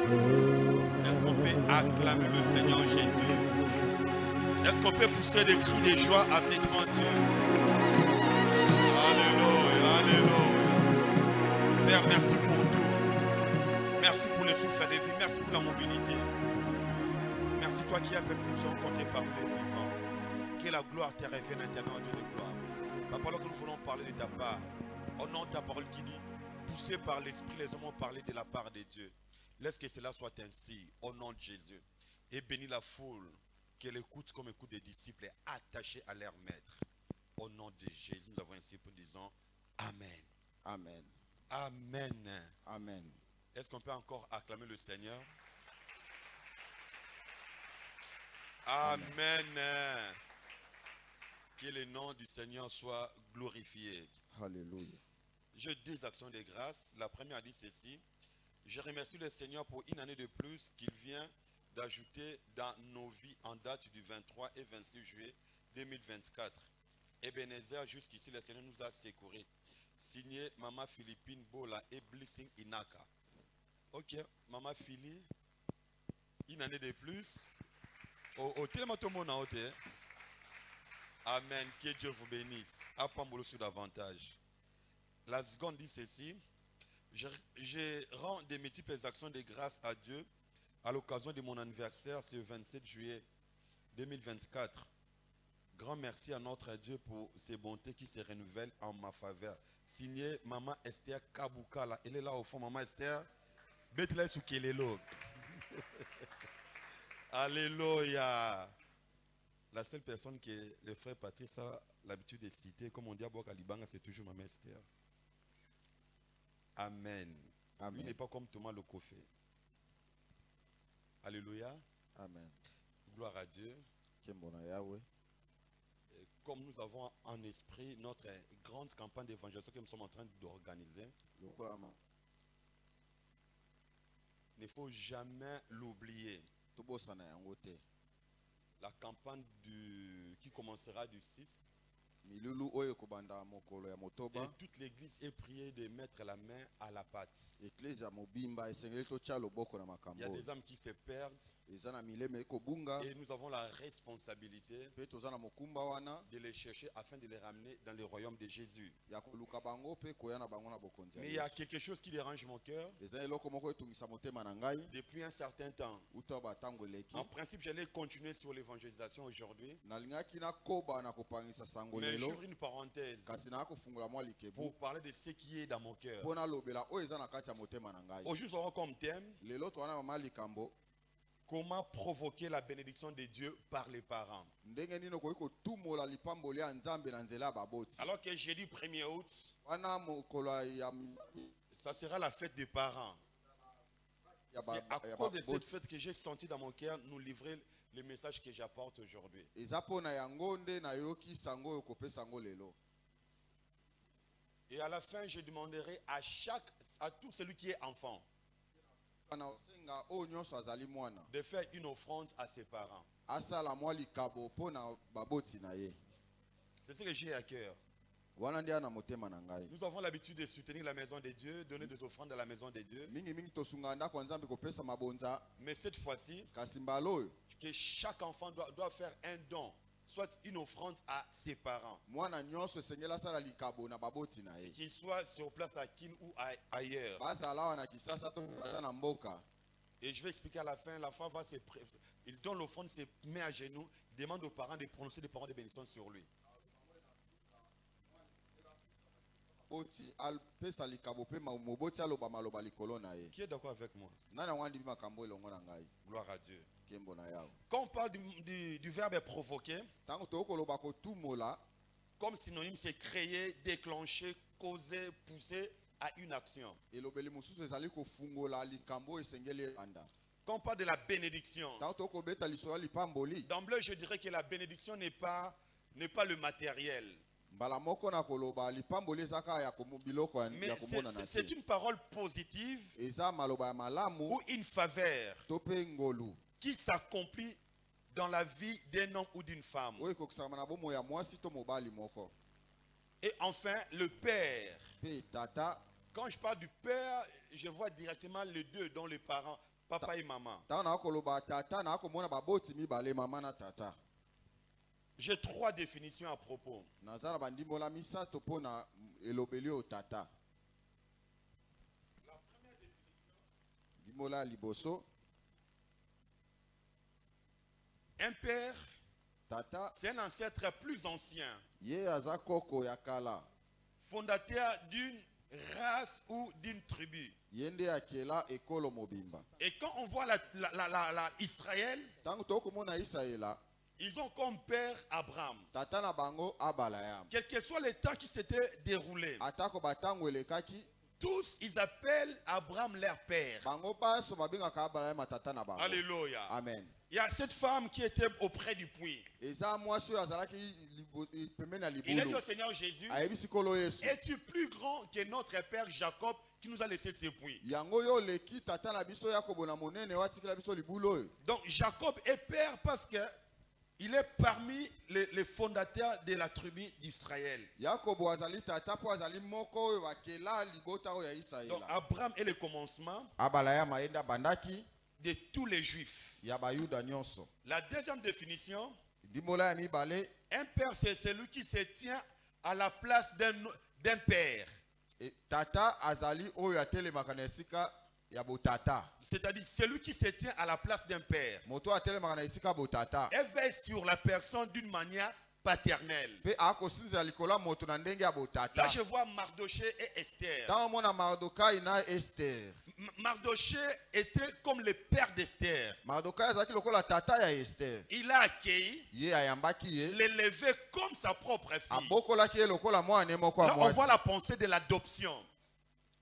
Est-ce qu'on peut acclamer le Seigneur Jésus? Est-ce qu'on peut pousser des cris de joie à ces grands dieux? Alléluia, alléluia. Père, merci pour tout. Merci pour le souffle de vie. Merci pour la mobilité. Merci toi qui as fait pour nous compter parmi les vivants. Que la gloire te revienne éternellement, Dieu de gloire. Papa, alors que nous voulons parler de ta part, au nom de ta parole qui dit, poussé par l'Esprit, les hommes ont parlé de la part de Dieu. Laisse que cela soit ainsi, au nom de Jésus. Et bénis la foule, qu'elle écoute comme écoute des disciples attachés à leur maître. Au nom de Jésus, nous avons ainsi pour disant Amen. Amen. Amen. Amen. Est-ce qu'on peut encore acclamer le Seigneur? Amen. Que le nom du Seigneur soit glorifié. Alléluia. Je dis actions de grâce. La première dit ceci. Je remercie le Seigneur pour une année de plus qu'il vient d'ajouter dans nos vies en date du 23 et 26 juillet 2024. Ebenezer, jusqu'ici, le Seigneur nous a secourus. Signé Maman Philippine Bola et Blessing Inaka. Ok, Maman Philly, une année de plus. Amen, que Dieu vous bénisse. Apambolo sur davantage. La seconde dit ceci. Je rends des multiples actions de grâce à Dieu à l'occasion de mon anniversaire, c'est le 27 juillet 2024. Grand merci à notre Dieu pour ses bontés qui se renouvellent en ma faveur. Signé Maman Esther Kabukala. Elle est là au fond, Maman Esther. Bethlehem Soukelelo. Alléluia. La seule personne que le frère Patrice a l'habitude de citer, comme on dit à Bokalibanga, c'est toujours Maman Esther. Amen. Amen. Lui n'est pas comme Thomas le Kofé. Alléluia. Amen. Gloire à Dieu. Comme nous avons en esprit notre grande campagne d'évangélisation que nous sommes en train d'organiser, il ne faut jamais l'oublier. La campagne qui commencera du 6. Et toute l'église est priée de mettre la main à la pâte. Il y a des âmes qui se perdent. Et nous avons la responsabilité de les chercher afin de les ramener dans le royaume de Jésus. Mais il y a quelque chose qui dérange mon cœur. Depuis un certain temps. En principe, j'allais continuer sur l'évangélisation aujourd'hui. Mais j'ouvre une parenthèse pour parler de ce qui est dans mon cœur. Aujourd'hui, nous aurons comme thème comment provoquer la bénédiction de Dieu par les parents. Alors que jeudi 1er août, ça sera la fête des parents. C'est à cause de cette fête que j'ai senti dans mon cœur nous livrer le message que j'apporte aujourd'hui. Et à la fin, je demanderai à tout celui qui est enfant de faire une offrande à ses parents. C'est ce que j'ai à cœur. Nous avons l'habitude de soutenir la maison de Dieu, donner des offrandes à la maison de Dieu. Mais cette fois-ci, que chaque enfant doit faire un don, soit une offrande à ses parents. Qu'il soit sur place à Kin ou ailleurs. Et je vais expliquer à la fin, la femme va il donne l'offrande, se met à genoux, demande aux parents de prononcer des paroles de bénédiction sur lui. Qui est d'accord avec moi? Gloire à Dieu. Quand on parle du verbe provoquer, comme synonyme, c'est créer, déclencher, causer, pousser à une action. Quand on parle de la bénédiction, d'emblée je dirais que la bénédiction n'est pas le matériel. Mais c'est une parole positive ou une faveur qui s'accomplit dans la vie d'un homme ou d'une femme. Et enfin, le père. Quand je parle du père, je vois directement les deux, dont les parents. papa et maman. Ntango nakoloba tata nakomona baboti mibale mama na tata. J'ai 3 définitions à propos. Nazala bandimbola misato pona elobeli o tata. La première définition. Dimbola liboso. Un père, Tata c'est un ancêtre plus ancien, ye aza koko ya kala. fondateur d'une race ou d'une tribu. Yende akela ekolo mobimba. Et quand on voit Israël, Tango tokomona Isaïla, ils ont comme père Abraham. tata na bango abalayam. Quel que soit le temps qui s'était déroulé, Atako batango elekaki, tous ils appellent Abraham leur père. bango baso babengaka abalayam tata na bango. Alléluia. Amen. Il y a cette femme qui était auprès du puits. Eza mwasi azalaki pembeni na Il a dit libulu. au Seigneur Jésus, Ayebi sikolo Yesu. es-tu plus grand que notre père Jacob qui nous a laissé ce puits? Yango yo leki tata na biso Yakobo na monene watikela biso libulu oyo. Donc Jacob est père parce que il est parmi les fondateurs de la tribu d'Israël. Yakobo azali tata po azali moko oyo bakela libota oyo ya Donc Isaïla. Abraham est le commencement Abalayam ayenda bandaki de tous les juifs. ya bayuda nyonso. La deuxième définition, Dimbola ya mibale, un père c'est celui qui se tient à la place d'un père. tata azali oyo atelemaka na esika ya botata. C'est-à-dire celui qui se tient à la place d'un père. Moto atelemaka na esika botata. Et veille sur la personne d'une manière paternelle. Pe akosinza likola moto na ndenge ya botata. Là je vois Mardoché et Esther. Tango mona Mardokai na Esther. Mardoché était comme le père d'Esther. Mardokai azalaki lokola tata ya Esther. Il a accueilli, Ye ayambaki ye. l'élevé comme sa propre fille. Abokolaki ye lokola mwana moko ya Là on mwasi. voit la pensée de l'adoption.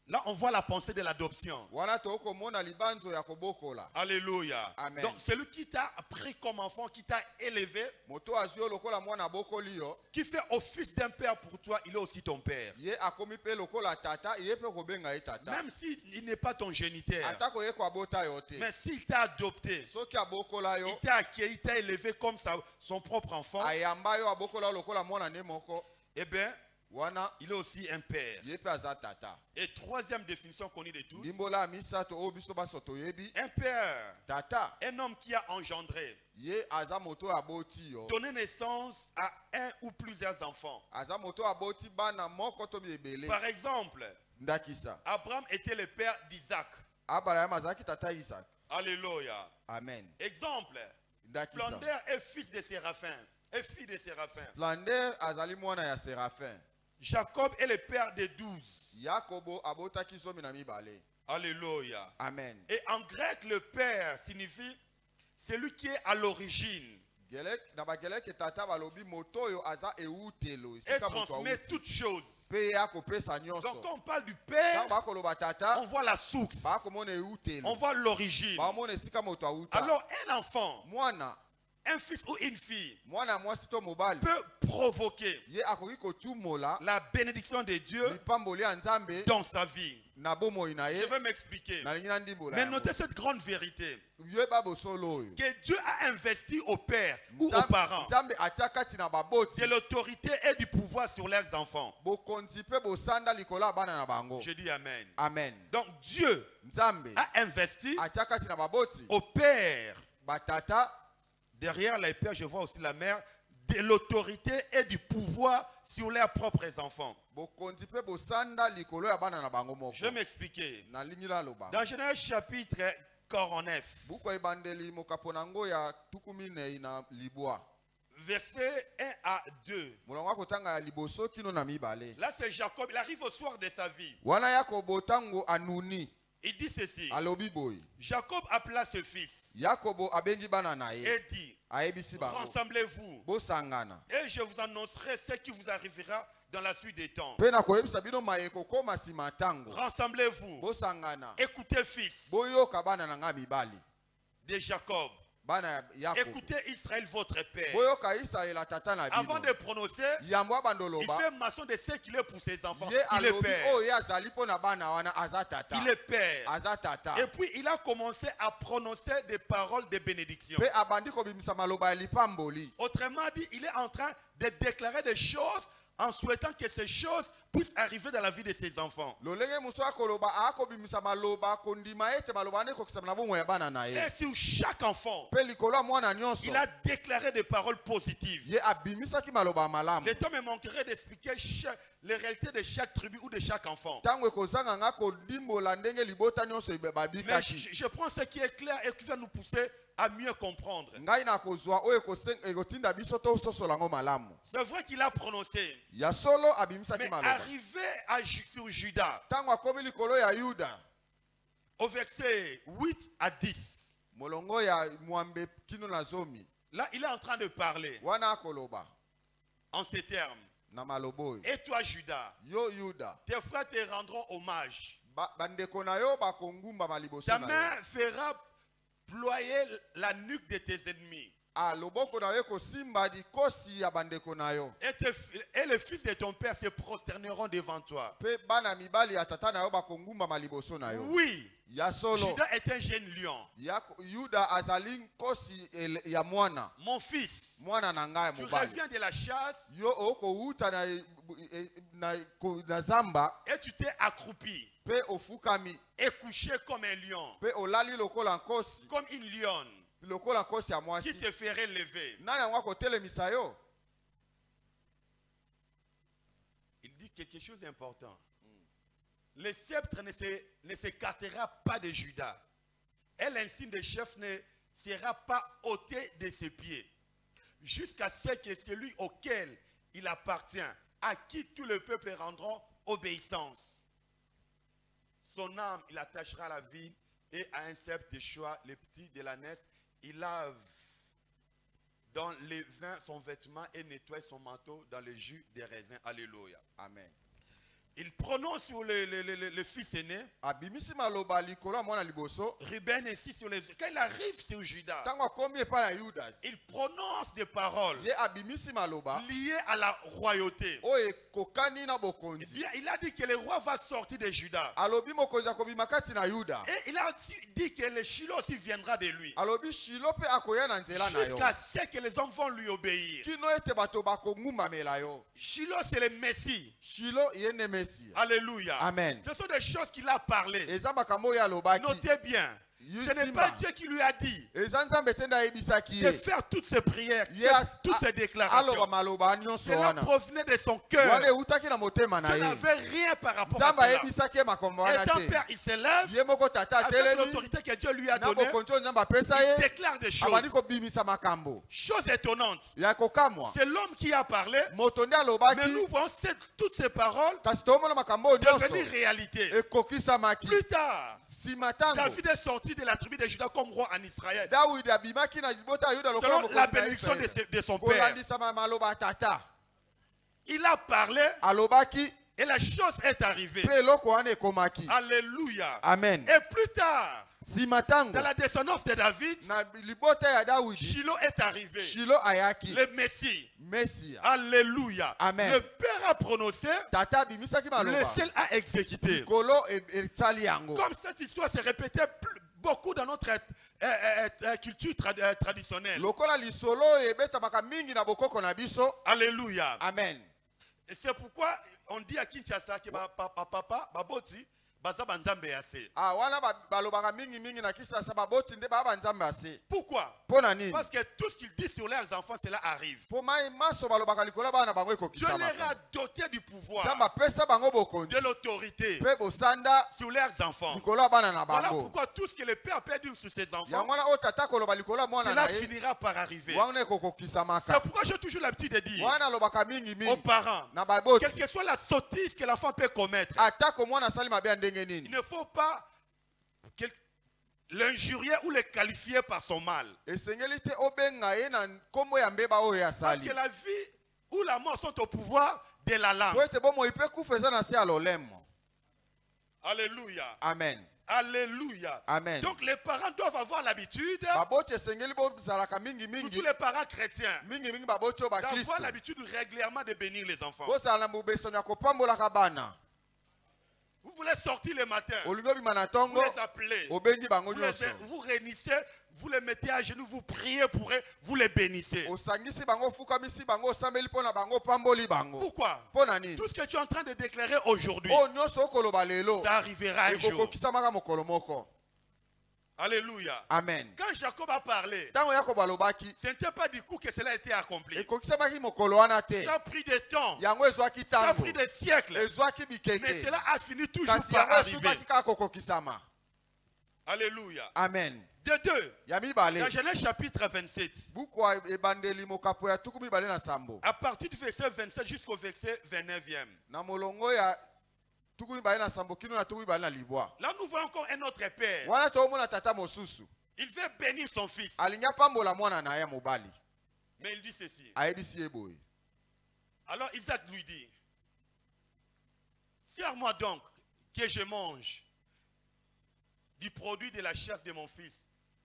Là on voit la pensée de l'adoption. Wana tokomona libanzo ya kobokola. Alléluia. Amen. Donc celui qui t'a pris comme enfant, qui t'a élevé, Moto azio lokola mwana bokoli yo. qui fait office d'un père pour toi, il est aussi ton père. Ye akomi pe lokola tata, ye pe kobenga ye tata. Même s'il n'est pas ton géniteur, Atako ye kwa bota yo te. mais s'il t'a adopté, Soki abokola yo, il t'a accueilli, il t'a élevé comme son propre enfant, ayamba yo abokola lokola mwana ne moko. eh bien, Wana il est aussi un père. ye pe aza tata. Et troisième définition connue de tous, Limbola misato o biso basoto yebi. un père, Tata, un homme qui a engendré, ye aza moto aboti yo. donné naissance à un ou plusieurs enfants. Aza moto aboti bana moko to ebele. Par exemple, Ndakisa. Abraham était le père d'Isaac. Abraham azaki tata Isaac. Alléluia. Amen. Exemple, Ndakisa. Splendeur est fils de Séraphin, est fille de Séraphin. Splendeur azali mwana ya Séraphin. Jacob est le père de 12. Yakobo abotaki zomi na mibale. Alléluia. Amen. Et en grec, le père signifie celui qui est à l'origine Gelek na bagelek tata balobi moto yo aza eutelo. et Esika moto transmet auti. toutes choses. Pe yakopesa Donc nyonso. quand on parle du père, Tango bakoloba tata, on voit la source, bakomona eutelo. on voit l'origine. Bamona esika moto auta. Alors un enfant, Mwana, un fils ou une fille mwana mwasi to mobali. peut provoquer Ye akoki kotumola la bénédiction de Dieu lipamboli ya Nzambe dans sa vie. na bomoi na Je ye. vais m'expliquer. Na lingi na ndimbola. Mais notez cette grande vérité, Yeba bosolo oyo. que Dieu a investi au père ou aux parents Nzambe atia kati na baboti. de l'autorité et du pouvoir sur leurs enfants. Bokonzi pe bosanda likola ya bana na bango. Je dis Amen. Amen. Donc Dieu Nzambe a investi atia kati na baboti. au père, Batata derrière les pères, je vois aussi la mère, de l'autorité et du pouvoir sur leurs propres enfants. bokonzi pe bosanda likolo ya bana na bango moko. Je vais m'expliquer. Na lingi la loba. Dans Genèse chapitre 49, Buku ebandeli mokapo nango ya tukumi nei na libwa. versets 1 à 2. Mulongo akotanga ya liboso kino na mibale. Là, c'est Jacob. Il arrive au soir de sa vie. Wana Yakobo tango anuni Il dit ceci. alobi boy. Jacob appela ses fils Yakobo abengi bana na ye. et dit, Ayebisi bango. rassemblez-vous Bosangana. et je vous annoncerai ce qui vous arrivera dans la suite des temps. Pe na koyebisa bino mayeko koma sima tango. Rassemblez-vous. Bosangana. Écoutez, fils Boyoka bana na nga mibali. de Jacob. Bana ya Yakobo. Écoutez Israël, votre père. Boyoka Isaïla tata na Avant bino. de prononcer, Yambo il bandoloba. fait mention de ce qu'il est pour ses enfants. Ye Il est alobi père. o ya zali pona bana wana azatata. Il est père. Azatata. Et puis il a commencé à prononcer des paroles de bénédiction. Pe abandi kobimisa maloba ya lipamboli. Autrement dit, il est en train de déclarer des choses en souhaitant que ces choses puisse arriver dans la vie de ses enfants. Et sur chaque enfant, il a déclaré des paroles positives. Le temps me manquerait d'expliquer les réalités de chaque tribu ou de chaque enfant. Mais je prends ce qui est clair et qui va nous pousser à mieux comprendre. C'est vrai qu'il a prononcé. Mais arrivé sur Judas, au verset 8 à 10, là il est en train de parler en ces termes. Et toi Judas, tes frères te rendront hommage. Ta main fera ployer la nuque de tes ennemis. Et les fils de ton père se prosterneront devant toi. Oui, Judas est un jeune lion. Mon fils, tu reviens de la chasse et tu t'es accroupi et couché comme un lion, comme une lionne qui te ferait lever. Il dit quelque chose d'important. Le sceptre ne s'écartera pas de Judas, et l'insigne de chef ne sera pas ôté de ses pieds, jusqu'à ce que celui auquel il appartient, à qui tout le peuple rendront obéissance, son âme il attachera à la ville, et à un sceptre de choix, les petits de l'ânesse, il lave dans les vins son vêtement et nettoie son manteau dans le jus des raisins. Alléluia. Amen. Il prononce sur le fils aîné. Ruben ainsi sur les... Quand il arrive sur Judas, il prononce des paroles liées à la royauté. Il a dit que le roi va sortir de Judas. Et il a dit que le Shiloh aussi viendra de lui. Jusqu'à ce que les hommes vont lui obéir. Shiloh c'est le Messie. Alléluia. Amen. Ce sont des choses qu'il a parlé. Notez bien. Ce n'est pas Dieu qui lui a dit de faire toutes ces prières, toutes ces déclarations. Cela provenait de son cœur. Il n'avait rien par rapport à cela. Et un père, il se lève avec l'autorité que Dieu lui a donnée. Il déclare des choses. Chose étonnante. C'est l'homme qui a parlé. Mais nous voyons toutes ces paroles devenir réalité. Plus tard, David est sorti de la tribu de Juda comme roi en Israël, selon la bénédiction de son père. Il a parlé et la chose est arrivée. Alléluia. Amen. Et plus tard, dans la descendance de David, Shiloh est arrivé. Le Messie. Alléluia. Amen. Le Père a prononcé, le ciel a exécuté. Comme cette histoire s'est répétée beaucoup dans notre culture traditionnelle. Alléluia. Amen. Et c'est pourquoi on dit à Kinshasa que papa, baboti, pourquoi? Parce que tout ce qu'ils disent sur leurs enfants, cela arrive. Dieu leur a doté du pouvoir, de l'autorité sur leurs enfants. Voilà pourquoi tout ce que le père peut dire sur ses enfants, cela finira par arriver. C'est pourquoi j'ai toujours l'habitude de dire aux parents, quelle que soit la sottise que l'enfant peut commettre, il ne faut pas l'injurier ou le qualifier par son mal. Parce que la vie ou la mort sont au pouvoir de la langue. Alléluia. Amen. Alléluia. Amen. Donc les parents doivent avoir l'habitude, surtout les parents chrétiens, d'avoir l'habitude régulièrement de bénir les enfants. Vous voulez sortir le matin. olingo bima na Vous ntongo les appelez. obengi bango Vous nyonso réunissez, vous les mettez à genoux, vous priez pour eux, vous les bénissez. osangisi bango ofukamisi bango osambeli mpo na bango pamboli bango Pourquoi? mpo na nini Tout ce que tu es en train de déclarer aujourd'hui, oyo nyonso okoloba lelo ça arrivera un jour. ekokokisamaka mokolo moko. Alléluia. Amen. Quand Jacob a parlé, Ntango yakobo alobaki ce n'était pas du coup que cela a été accompli. ekokisamaki mokolo wana te Ça a pris du temps. yango ezwaki Ça a ntango pris des siècles. ezwaki Mais bikeke cela a fini toujours kasi par yango arriver. esukaki kaka kokokisama. Alléluia. Amen. De deux, Ya mibale dans Genèse chapitre 27, buku ya ebandeli mokapo ya tuku mibale na sambo à partir du verset 27 jusqu'au verset 29e, na molongo ya tuku mibale na sambo kino na tuku mibale na libwa là nous voyons encore un autre père. wana toomona tata mosusu Il veut bénir son fils. alingi apambola mwana na ye mobali Mais il dit ceci. ayebisi ye boye Alors Isaac lui dit, sers-moi donc que je mange du produit de la chasse de mon fils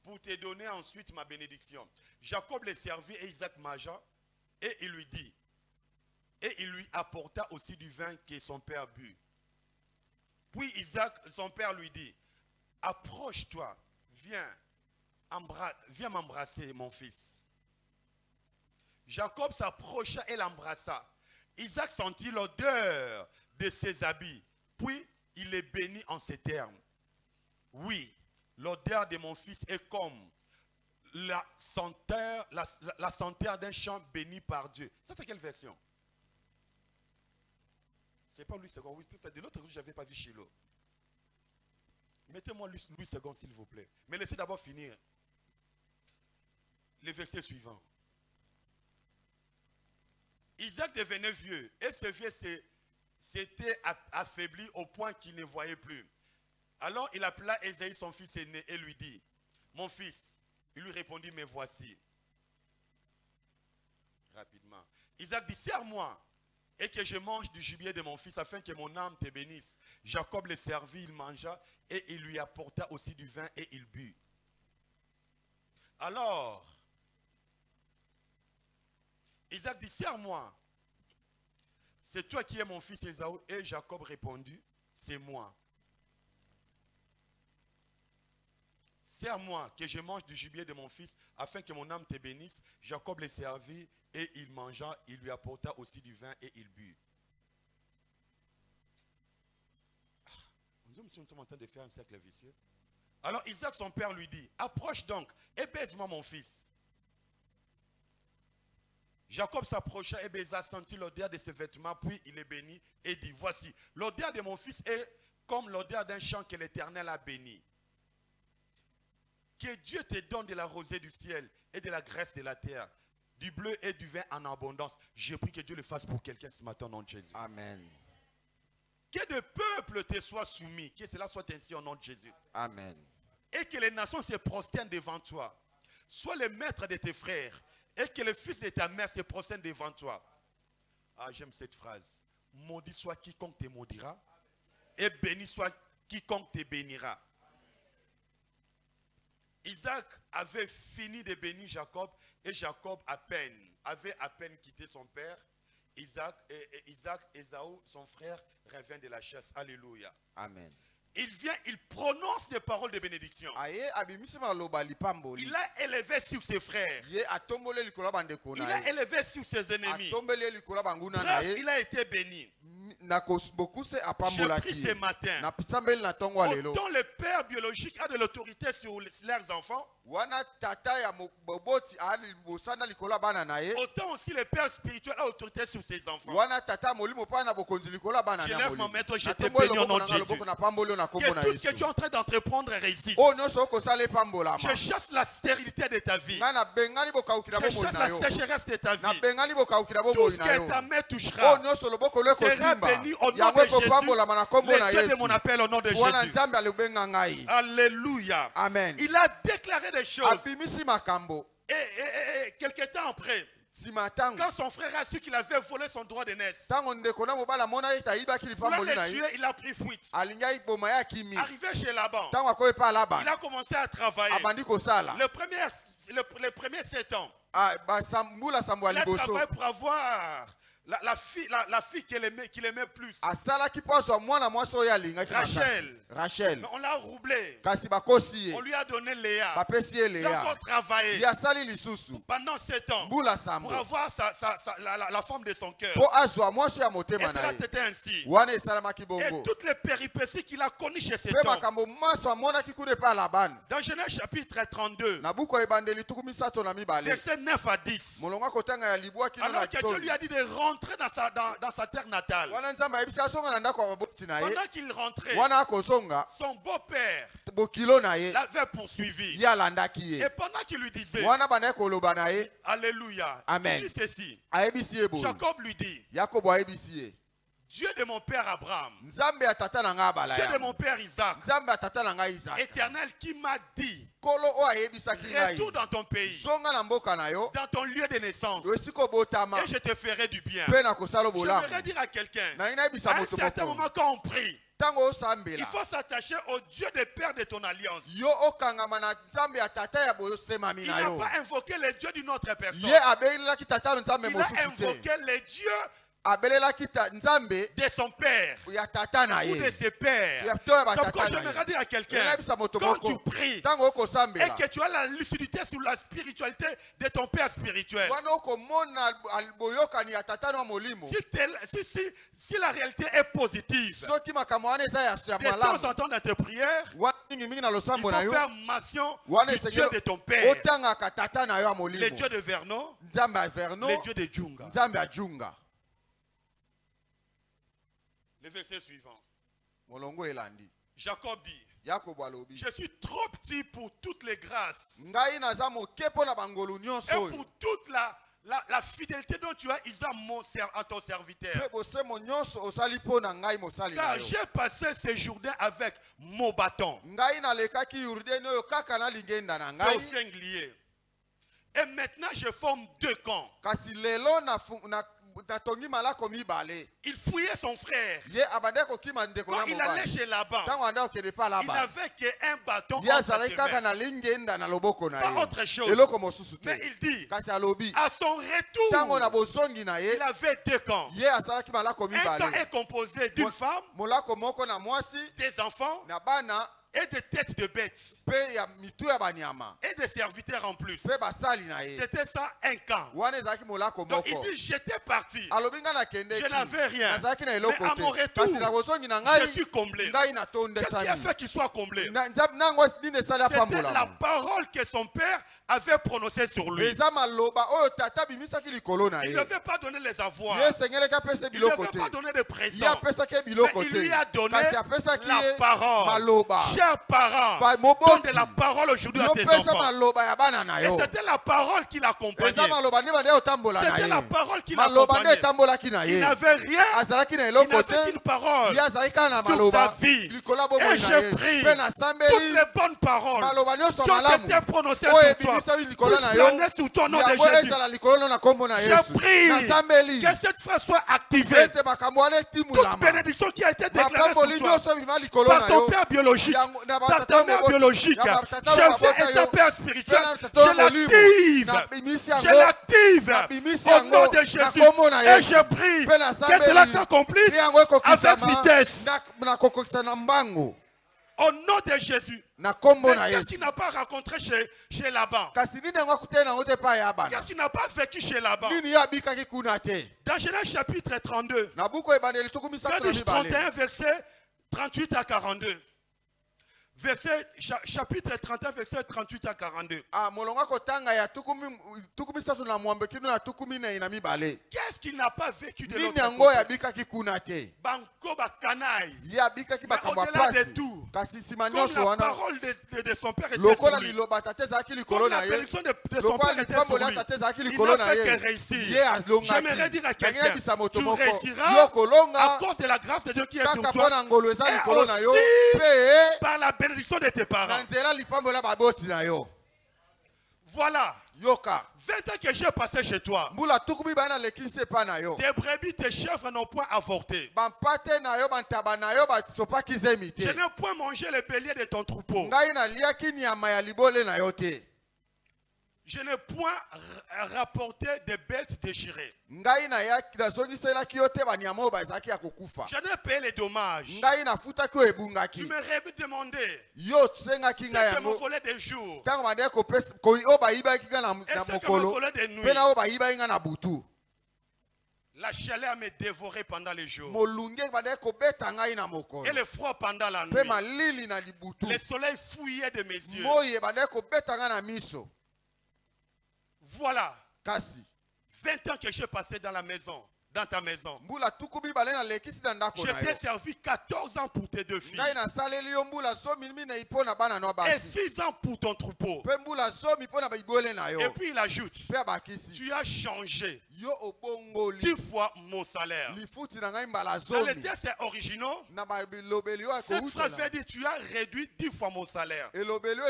pour te donner ensuite ma bénédiction. Jacob le servit et Isaac mangea et il lui dit, et il lui apporta aussi du vin que son père but. Puis Isaac, son père lui dit, approche-toi, viens m'embrasser mon fils. Jacob s'approcha et l'embrassa. Isaac sentit l'odeur de ses habits, puis il les bénit en ces termes. Oui, l'odeur de mon fils est comme la senteur d'un champ béni par Dieu. Ça, c'est quelle version? C'est pas Louis II, oui, c'est de l'autre que je n'avais pas vu chez l'eau. Mettez-moi Louis II, s'il vous plaît. Mais laissez d'abord finir le verset suivant. Isaac devenait vieux, et ce vieux s'était affaibli au point qu'il ne voyait plus. Alors il appela Ésaïe, son fils aîné, et lui dit, mon fils. Il lui répondit, mais voici. Rapidement. Isaac dit, sers-moi, et que je mange du gibier de mon fils, afin que mon âme te bénisse. Jacob le servit, il mangea, et il lui apporta aussi du vin, et il but. Alors, Isaac dit, sers-moi. C'est toi qui es mon fils Ésaü. Et Jacob répondit, c'est moi. Sers-moi que je mange du gibier de mon fils, afin que mon âme te bénisse. Jacob le servit, et il mangea, il lui apporta aussi du vin, et il but. Nous sommes en train de faire un cercle vicieux. Alors Isaac, son père, lui dit, approche donc, et baise-moi mon fils. Jacob s'approcha et baisa, sentit l'odeur de ses vêtements, puis il les bénit et dit, voici, l'odeur de mon fils est comme l'odeur d'un champ que l'Éternel a béni. Que Dieu te donne de la rosée du ciel et de la graisse de la terre, du bleu et du vin en abondance. Je prie que Dieu le fasse pour quelqu'un ce matin au nom de Jésus. Amen. Que le peuple te soit soumis, que cela soit ainsi au nom de Jésus. Amen. Et que les nations se prosternent devant toi. Sois le maître de tes frères. Et que le fils de ta mère se prosterne devant toi. Ah, j'aime cette phrase. Maudit soit quiconque te maudira. Et béni soit quiconque te bénira. Isaac avait fini de bénir Jacob. Et Jacob avait à peine quitté son père. Isaac, Ésaü, son frère, revient de la chasse. Alléluia. Amen. Il vient, il prononce des paroles de bénédiction. Il a élevé sur ses frères. Il a élevé sur ses ennemis. Bref, il a été béni. J'ai pris ce matin. Autant le père biologique a de l'autorité sur leurs enfants, autant aussi le père spirituel a l'autorité sur ses enfants. Je lève mon maître, je te bénis au nom de Jésus. Que tout ce que tu es en train d'entreprendre réussisse. Je chasse la stérilité de ta vie. Je chasse la sécheresse de ta vie. Tout ce que ta main touchera sera béni au nom de Jésus. Le Dieu de mon appel au nom de Jésus. Alléluia. Amen. Il a déclaré des choses. Et quelque temps après, quand son frère a su qu'il avait volé son droit de naissance, il a pris fuite. Arrivé chez Laban, il a commencé à travailler. Les premiers 7 ans, il a travaillé pour avoir la fille qu'il aimait plus. Rachel. Mais on l'a roublé. On On lui a donné Léa. Il a encore travaillé pendant 7 ans pour avoir la forme de son cœur. Et cela était ainsi. Et toutes les péripéties qu'il a connues chez cet homme. Dans Genèse chapitre 32, verset 9 à 10. Alors que Dieu lui a dit de rentrer dans sa terre natale. Pendant qu'il rentrait, son beau-père l'avait poursuivi. Et pendant qu'il lui disait Alléluia, Amen. il dit ceci. Jacob lui dit, Dieu de mon père Abraham, Dieu de mon père Isaac, Éternel qui m'a dit, retourne dans ton pays, dans ton lieu de naissance, et je te ferai du bien. J'aimerais dire à quelqu'un, à un certain moment quand on prie, il faut s'attacher au Dieu des pères de ton alliance. Il n'a pas invoqué le Dieu d'une autre personne. Il a invoqué le Dieu de son père ou de ses pères. Donc quand j'aimerais dire à quelqu'un, quand tu pries et que tu as la lucidité sur la spiritualité de ton père spirituel, si la réalité est positive, de temps en temps dans tes prières, il faut faire mention du Dieu de ton père, le Dieu de Vernon, le Dieu de Djunga. Le verset suivant. Jacob dit, je suis trop petit pour toutes les grâces et pour toute la fidélité dont tu as à ton serviteur. Car j'ai passé ces journées avec mon bâton. C'est au singulier. Et maintenant je forme 2 camps. Il fouillait son frère. Quand il allait chez Laban, il n'avait qu'un bâton en sa main. Pas autre chose. Mais il dit, à son retour, il avait 2 camps. Un camp est composé d'une femme, des enfants et des têtes de bêtes et des serviteurs en plus. C'était ça un camp. Donc il dit j'étais parti, je n'avais rien, mais à mon retour je suis comblé. Qu'est-ce qui a fait qu'il soit comblé? C'était la parole que son père avait prononcée sur lui. Il ne devait pas donner les avoirs, il ne devait pas donner de présents, mais il lui a donné la parole. Chers parents, donne de la parole aujourd'hui à tes enfants. Et c'était la parole qui l'accompagnait. C'était la parole qui l'accompagnait. Il n'avait rien, il n'avait qu'une parole sur sa vie. Et je prie, toutes les bonnes paroles qui ont été prononcées sur toi, planer sur ton nom de Jésus. Je prie que cette phrase soit activée. Toute bénédiction qui a été déclarée sur toi par ton père biologique, par ta mère biologique, je fais et ta père spirituel, je l'active au nom de Jésus. Et je prie que cela s'accomplisse avec vitesse. Au nom de Jésus. Mais qu'est-ce qu'il n'a pas rencontré chez Laban? Qu'est-ce qu'il n'a pas vécu chez Laban? Dans Genèse chapitre 32, 31 verset 38 à 42. Chapitre 31, verset 38 à 42. Qu'est-ce qu'il n'a pas vécu de l'autre côté? Banco Bakanaï. Mais au-delà de tout, comme la parole de son père était sur lui, comme la bénédiction de son père était sur lui, il n'a fait que réussir. J'aimerais dire à quelqu'un, tu réussiras à cause de la grâce de Dieu qui est sur toi, et aussi par la bénédiction de tes parents. Voilà. 20 ans que j'ai passé chez toi. Tes brebis, tes chèvres n'ont point avorté. Je n'ai point mangé les béliers de ton troupeau. Je n'ai point rapporté des bêtes déchirées. Je n'ai payé les dommages. Tu m'aurais demandé ce que m'ont volé des jours. Et ce que m'ont volé des nuits. La chaleur me dévorait pendant les jours. Et le froid pendant la nuit. Le soleil fouillait de mes yeux. Voilà 20 ans que j'ai passé dans la maison, dans ta maison. Je t'ai servi 14 ans pour tes deux filles. Et 6 ans pour ton troupeau. Et puis il ajoute, tu as changé 10 fois mon salaire. Dans les textes originaux, cette phrase veut dire tu as réduit 10 fois mon salaire. Donc vous allez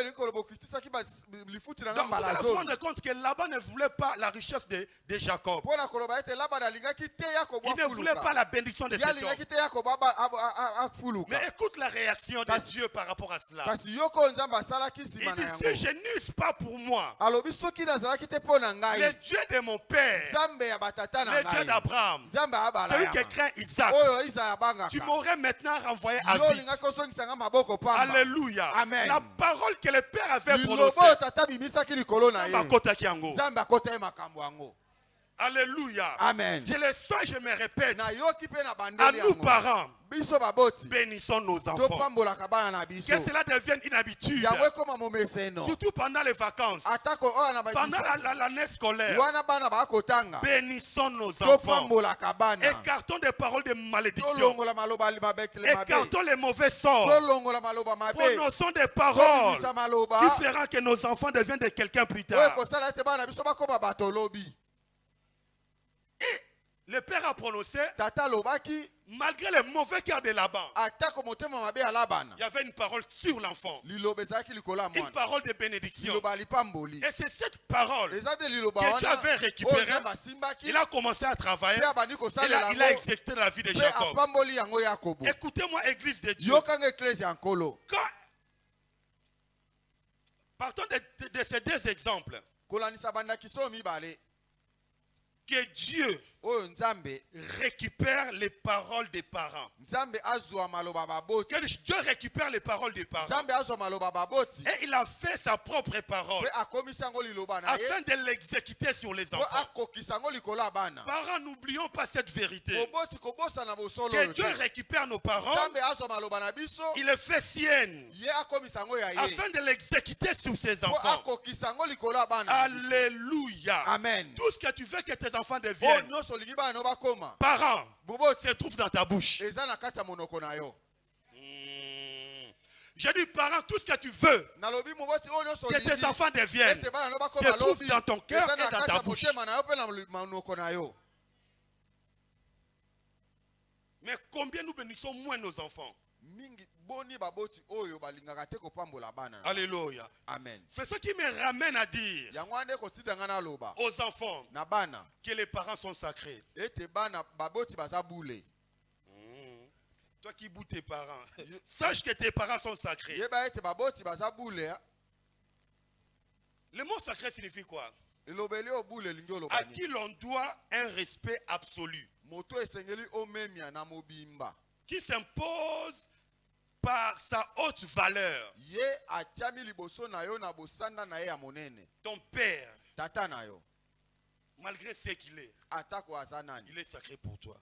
vous rendre compte que Laban ne voulait pas la richesse de Jacob. Il ne voulait pas la bénédiction de cet homme. Mais écoute la réaction de Dieu par rapport à cela. Il dit, si je n'use pas pour moi le Dieu de mon père, le Dieu d'Abraham, celui qui craint Isaac, tu m'aurais maintenant renvoyé à vite. Alléluia. Amen. La parole que le Père avait prononcée. Alléluia. Amen. Je le sens, je me répète. À nous parents, bénissons nos enfants. Que cela devienne une habitude. Surtout pendant les vacances. Pendant l'année scolaire. Bénissons nos enfants. Écartons des paroles de malédiction. Écartons les mauvais sorts. Prononçons des paroles qui feront que nos enfants deviennent de quelqu'un plus tard. Et le père a prononcé, malgré le mauvais cœur de Laban, il y avait une parole sur l'enfant, une parole de bénédiction. Et c'est cette parole que Dieu avait récupérée. Il a commencé à travailler. Il a exécuté la vie de Jacob. Écoutez-moi, église de Dieu. Partons de ces deux exemples. Que Dieu récupère les paroles des parents. Que Dieu récupère les paroles des parents. Et il a fait sa propre parole afin de l'exécuter sur les enfants. Parents, n'oublions pas cette vérité. Que Dieu récupère nos paroles, il les fait siennes afin de l'exécuter sur ses enfants. Alléluia. Amen. Tout ce que tu veux que tes enfants deviennent, parents, se trouve dans ta bouche. Je dis parents, tout ce que tu veux que tes enfants deviennent se trouve dans ton cœur et dans ta bouche. Mais combien nous bénissons moins nos enfants? Alléluia. Amen. C'est ce qui me ramène à dire aux enfants que les parents sont sacrés. Toi qui bouts tes parents, sache que tes parents sont sacrés. Le mot sacré signifie quoi? À qui l'on doit un respect absolu, qui s'impose par sa haute valeur. Ton père, malgré ce qu'il est, il est sacré pour toi.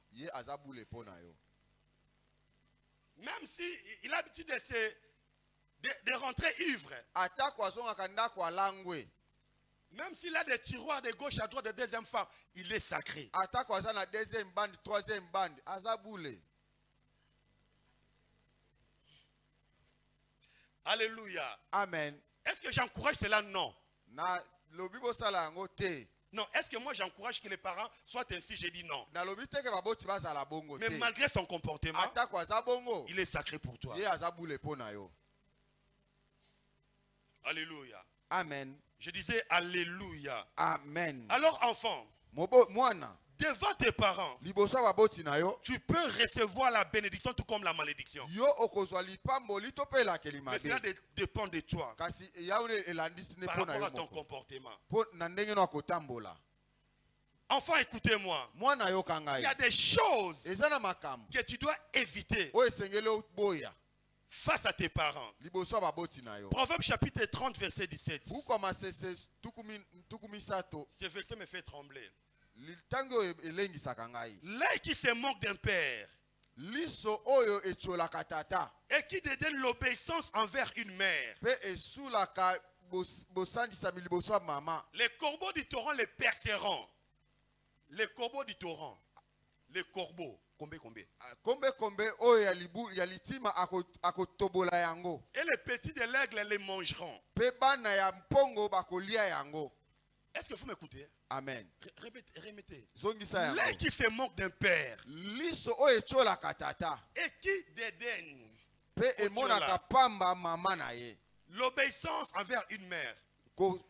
Même si il a l'habitude de rentrer ivre, même s'il a des tiroirs de gauche à droite de deuxième femme, il est sacré. Alléluia. Amen. Est-ce que j'encourage cela? Non. Non, est-ce que moi j'encourage que les parents soient ainsi? J'ai dit non. Mais malgré son comportement, il est sacré pour toi. Alléluia. Amen. Je disais alléluia. Amen. Alors enfant, devant tes parents, liboso ya baboti na yo, tu peux recevoir la bénédiction tout comme la malédiction. yo okozwa lipamboli to pe elakeli Mais cela mabe. dépend de toi Kasi yaone elandisi ne par mpo na rapport yo à ton moko. comportement. Po na ndenge no akotambola. Enfin, écoutez-moi. Mwana yo Il y a kangai. des choses Eza na makambo. que tu dois éviter O esengeli boya. face à tes parents. Liboso ya baboti na yo. Proverbe chapitre 30, verset 17. Bukoma sese tukumi sato. Ce verset me fait trembler. Litango elengisaka ngai. L'œil qui se moque d'un père Liso oyo etiolaka tata. et qui dédaigne l'obéissance envers une mère. Pe esulaka bosandisami liboso ya mama. Les corbeaux du torrent les perceront. Les corbeaux du torrent. Les corbeaux. Combien? Kombe oyo ya litima akotobola yango. Et les petits de l'aigle les mangeront. Pe bana ya mpongo bakolia yango. Est-ce que vous m'écoutez? Amen. Remettez. Zongisa L'œil yango. qui se moque d'un père Liso oyo etiolaka tata. et qui dédaigne Pe emonaka pamba mama na ye. l'obéissance envers une mère.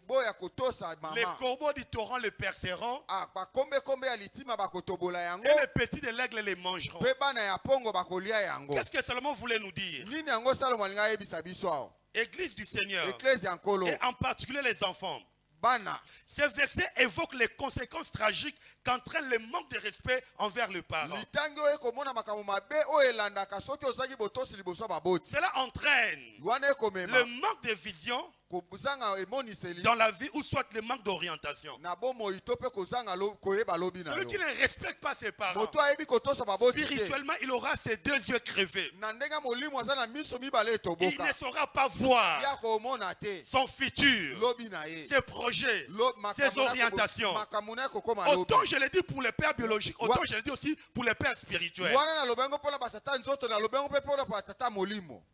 Boya kotosa Les mama. corbeaux du torrent les perceront. Ah, kombe ya litima bakotobola yango. Et les petits de l'aigle les mangeront. Pe bana ya mpongo bakolia yango. Qu'est-ce que Salomon voulait nous dire? Nini yango Salomo alinga yebisa biso awo. Église du Seigneur, Église ya nkolo. et en particulier les enfants. Bana. Ce verset évoque les conséquences tragiques qu'entraîne le manque de respect envers le parent. Litangi oyo ekomona makambo mabe oyo elandaka soki ozangi botosi liboso ya baboti. Cela entraîne Wana ekomema le manque de vision kozanga emoniseli dans la vie ou soit le manque d'orientation. na bomoi to pe kozanga koyeba lobi na Celui qui yo. ne respecte pas ses parents, Moto ayebi kotosa baboti te. spirituellement, il aura ses deux yeux crevés. Na ndenge molimo aza na miso mibale Il etoboka. ne saura pas voir Ya komona te son futur, lobi na ye. ses projets, ses Makambo na orientations. makambo na kokoma lobi. Autant je l'ai dit pour les pères biologiques, autant je l'ai dit aussi pour les pères spirituels. Wana na lobengo pona batata nzoto na lobengo pe pona batata molimo.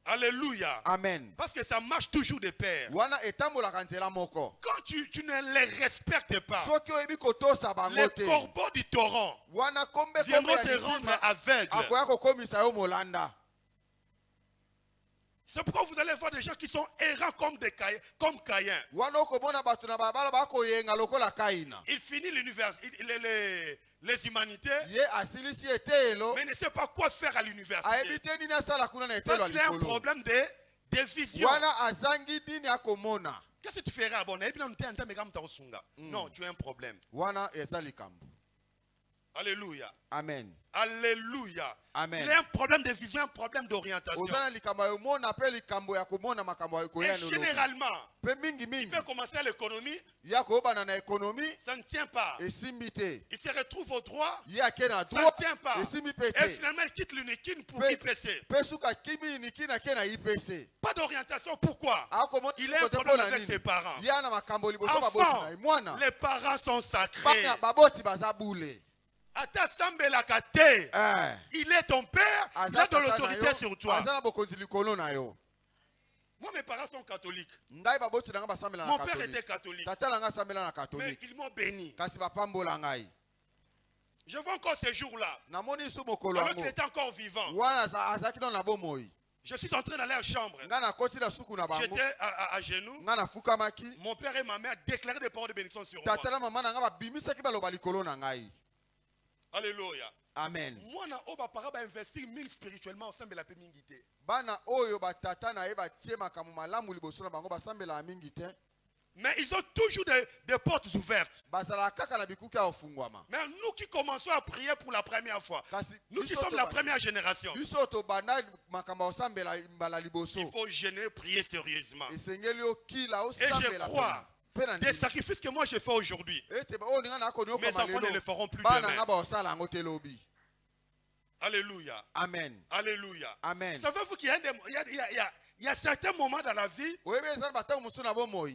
Alléluia. Amen. Parce que ça marche toujours de pair. Wana etambolaka nzela moko. Quand tu ne les respectes pas, Soki oyebi kotosa bango les te. corbeaux du torrent Wana kombe viendront ya te rendre litima aveugle. akoya kokomisa yo molanda. C'est pourquoi vous allez voir des gens qui sont errants comme Caïn. Wana okomona bato na babala bakoyenga lokola Kaina. Il finit l'univers, les humanités, Ye asilisi etelo. mais ne sait pas quoi faire à l'université. Ayebi te nini asala kuna na etelo Parce qu'il y a un alikolo. problème de vision. Wana azangi dini akomona. Qu'est-ce que tu ferais à bon? Non, tu as un problème. Wana eza likambo. Alléluia. Amen. Alléluia. Amen. Il y a un problème de vision, un problème d'orientation. Ozana likambo ya mona pe likambo ya komona makambo ya Et koya no. généralement, Pe mingi il mingi. peut commencer à l'économie, Ya ko bana na économie ça ne tient pas. esimbi te. Il se retrouve au droit, Ya ke na ça droit ne tient pas. esimbi Et pete. finalement, il quitte l'uniquine pour Pe- IPC. Pe suka kimi ni kina ke na IPC. Pas d'orientation. Pourquoi? Akomona Il a un problème avec ses parents. Ya na makambo liboso baboti Enfant, na ye. Mwana. les parents sont sacrés. Bana baboti baza bule. Ata sambela kate. Il est ton père, il Aza a de tata na l'autorité yo, sur toi. aza na bokonzi likolo na yo. Moi, mes parents sont catholiques. Ndai baboti na nga basambela na Mon père était catholique. catholique. Tata na nga sambela na Mais catholique. ils m'ont béni. Kasi bapambola ngai. Je vois encore ces jours-là, Namoni su mokolo alors qu'il yango. était encore vivant. Wana azaki na bomoi. Je suis entré dans leur chambre. Nga na koti na suku na bango. J'étais à genoux. Nga na fukamaki. Mon père et ma mère déclaraient des paroles de bénédiction sur moi. Tata na mama na nga babimisaki baloba likolo na ngai. Alléluia. Amen. Moi, na oba para ba investir mille spirituellement ensemble la mingité. Bana oyo batata na ye batie makambo malamu liboso na bango basambela mingi te. Mais ils ont toujours des portes ouvertes. Bazala kaka na bikuki ya ofungwama. Mais nous qui commençons à prier pour la première fois, Kasi nous qui sommes la première génération, biso to banda makambo osambela mbala liboso. il faut gêner, prier sérieusement. Esengeli okila Et je osambela. crois, des sacrifices que moi je fais aujourd'hui, mes enfants ne le feront plus demain. Alléluia. Amen. Alléluia. Amen. Savez-vous qu'il y a certains moments dans la vie où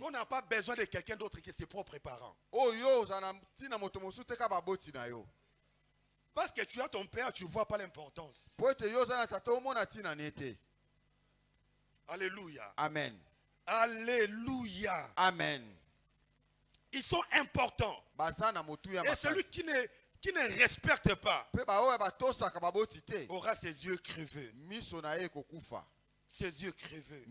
on n'a pas besoin de quelqu'un d'autre que ses propres parents. Parce que tu as ton père, tu ne vois pas l'importance. Alléluia. Amen. Alléluia. Amen. Ils sont importants. Et celui qui ne respecte pas aura ses yeux crevés. Ses yeux crevés.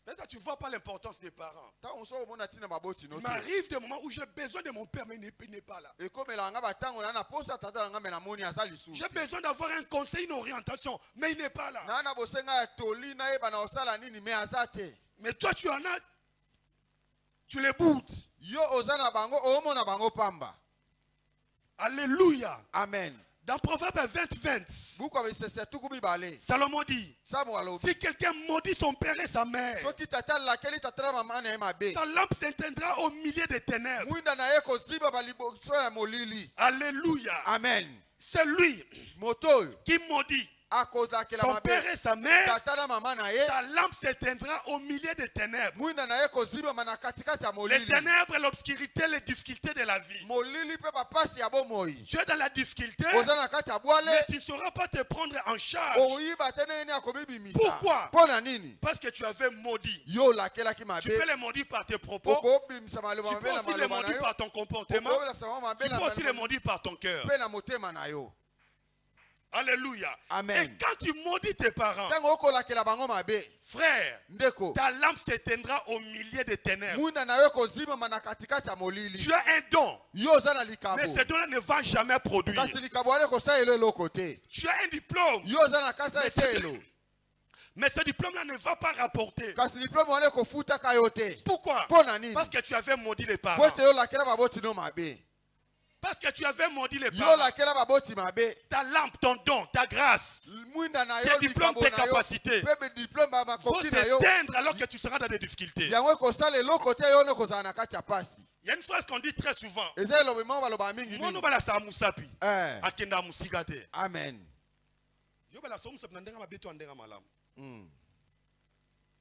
Peut-être tu ne vois pas l'importance des parents. ntango mosusu okomona ntina baboti no Il te m'arrive des moments où j'ai besoin de mon père, mais il n'est pas là. ekomelanga batango na na posa tata na nga me namoni aza lisusu J'ai besoin d'avoir un conseil, une orientation, mais il n'est pas là. na na bosenga ya toli nayeba na osala nini me aza te Mais toi, tu en as, tu les boudes. yo oza na bango omona bango pamba. Alléluia. Amen. Dans Proverbe 20, buku ya bisese tuku mibale Salomon dit, Samu alobi si quelqu'un maudit son père et sa mère, soki tata alakeli tata na mama na ye mabe sa lampe s'éteindra au milieu des ténèbres. mwinda na ye koziba baliboso ya molili. Alléluia. Amen. C'est lui moto oyo qui maudit akozakela son mabe père et sa mère. tata na mama na ye Sa lampe s'éteindra au milieu des ténèbres. mwinda na ye kozibama na katikati ya Les molili. ténèbres, l'obscurité, les difficultés de la vie. molili mpe bapasi ya bomoi Tu es dans la difficulté, oza na kati ya bwale mais tu ne sauras pas te prendre en charge. oyiba te ndenge nini akomibimisa. Pourquoi? mpo na nini Parce que tu avais maudit. yo olakelaki Tu mabe peux les maudire par tes propos. okobimisa Tu maloba peux mabe na aussi les maloba na maudire yo par ton comportement. okobelasa mwa mabe Tu na peux aussi les maudire par ton cœur. mpe na motema na yo. Alléluia. Amen. Et quand tu maudis tes parents, ntango okolakela bango mabe frère, ndeko ta lampe s'éteindra au milieu des ténèbres. mwinda na yo ekozimama na katikati ya molili. Tu as un don, yo oza na mais likambo ce don ne va jamais produire. kasi likambo wana ekosalela eloko te. Tu as un diplôme, yo oza na kasa etelo mais ce diplôme-là ne va pas rapporter. kasi diplome wana ekofutaka yo te. Pourquoi? mpo na nini Parce que tu avais maudit les po parents. ete yo olakela baboti no mabe. Parce que tu avais maudit les yo parents. olakela baboti mabe Ta lampe, ton don, ta grâce mwinda na yo tes diplômes, likambo tes na yo capacités mpe badiplome vont bamakoki na yo s'éteindre alors que tu seras dans des difficultés. yango ekosala eloko te yo nde kozala na kati ya pasi. Il y a une phrase qu'on dit très souvent. eza elobi moko baloba mingi Mono mingi. bala sa musapi. Eh, Akenda musika te. amen. Yo bala sa musapi na ndenga mabeto ndenga malamu. Mm.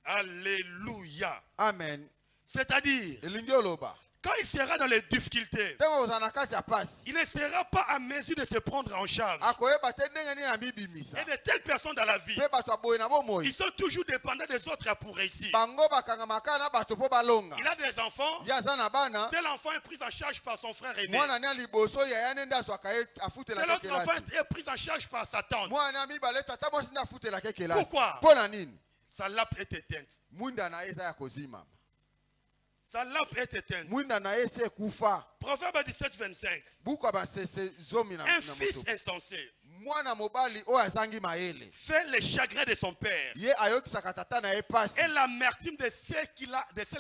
Alléluia. Amen. C'est-à-dire, elingi oloba quand il sera dans les difficultés, ntango kozala na kati ya pasi il ne sera pas à mesure de se prendre en charge. akoyeba te ndenge nini amibimisa. Et de telles personnes dans la vie, mpe bato aboye na bomoi ils sont toujours dépendants des autres pour réussir. bango bakangamaka na bato mpo balonga. Il a des enfants, ye aza na bana tel enfant est pris en charge par son frère aîné. mwana ni ya liboso yaya nde nde azwaka ye Tel afutelaka autre enfant kelasi. est pris en charge par sa tante. mwana ya mibale tata mwasi nde afutelaka kelasi. Pourquoi? mpo na nini Sa lampe est éteinte. mwinda na ye eza ya kozimama. Sa lampe est éteinte. mwinda na ye se ekufa. Proverbe 17, 25. buku ya basese zomi na Un fils moto. insensé mwana mobali oyo azangi mayele fait les chagrins de son père ye ayokisaka tata na ye pasi et l'amertume de celle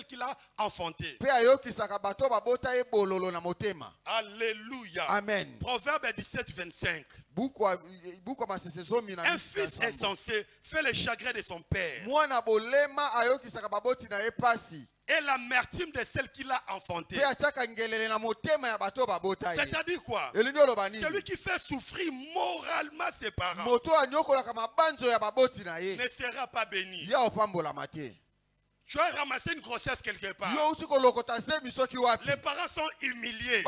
qu'il a enfantée. mpe ayokisaka bato babota ye bololo na motema. Alléluia. Amen. Proverbe 17, 25. buku ya basese zomi na Un fils insensé fait les chagrins de son père mwana bolema ayokisaka baboti na ye pasi et l'amertume de celle qu'il a enfantée. mpe atiaka ngelele na motema ya bato babota ye. C'est-à-dire quoi? elingi oloba nini Celui qui fait souffrir moralement ses parents moto anyokolaka mabanzo ya baboti na ye ne sera pas béni. ye opambolama te. Tu as ramassé une grossesse quelque part. yo uti kolokota zemi soki wapi Les parents sont humiliés.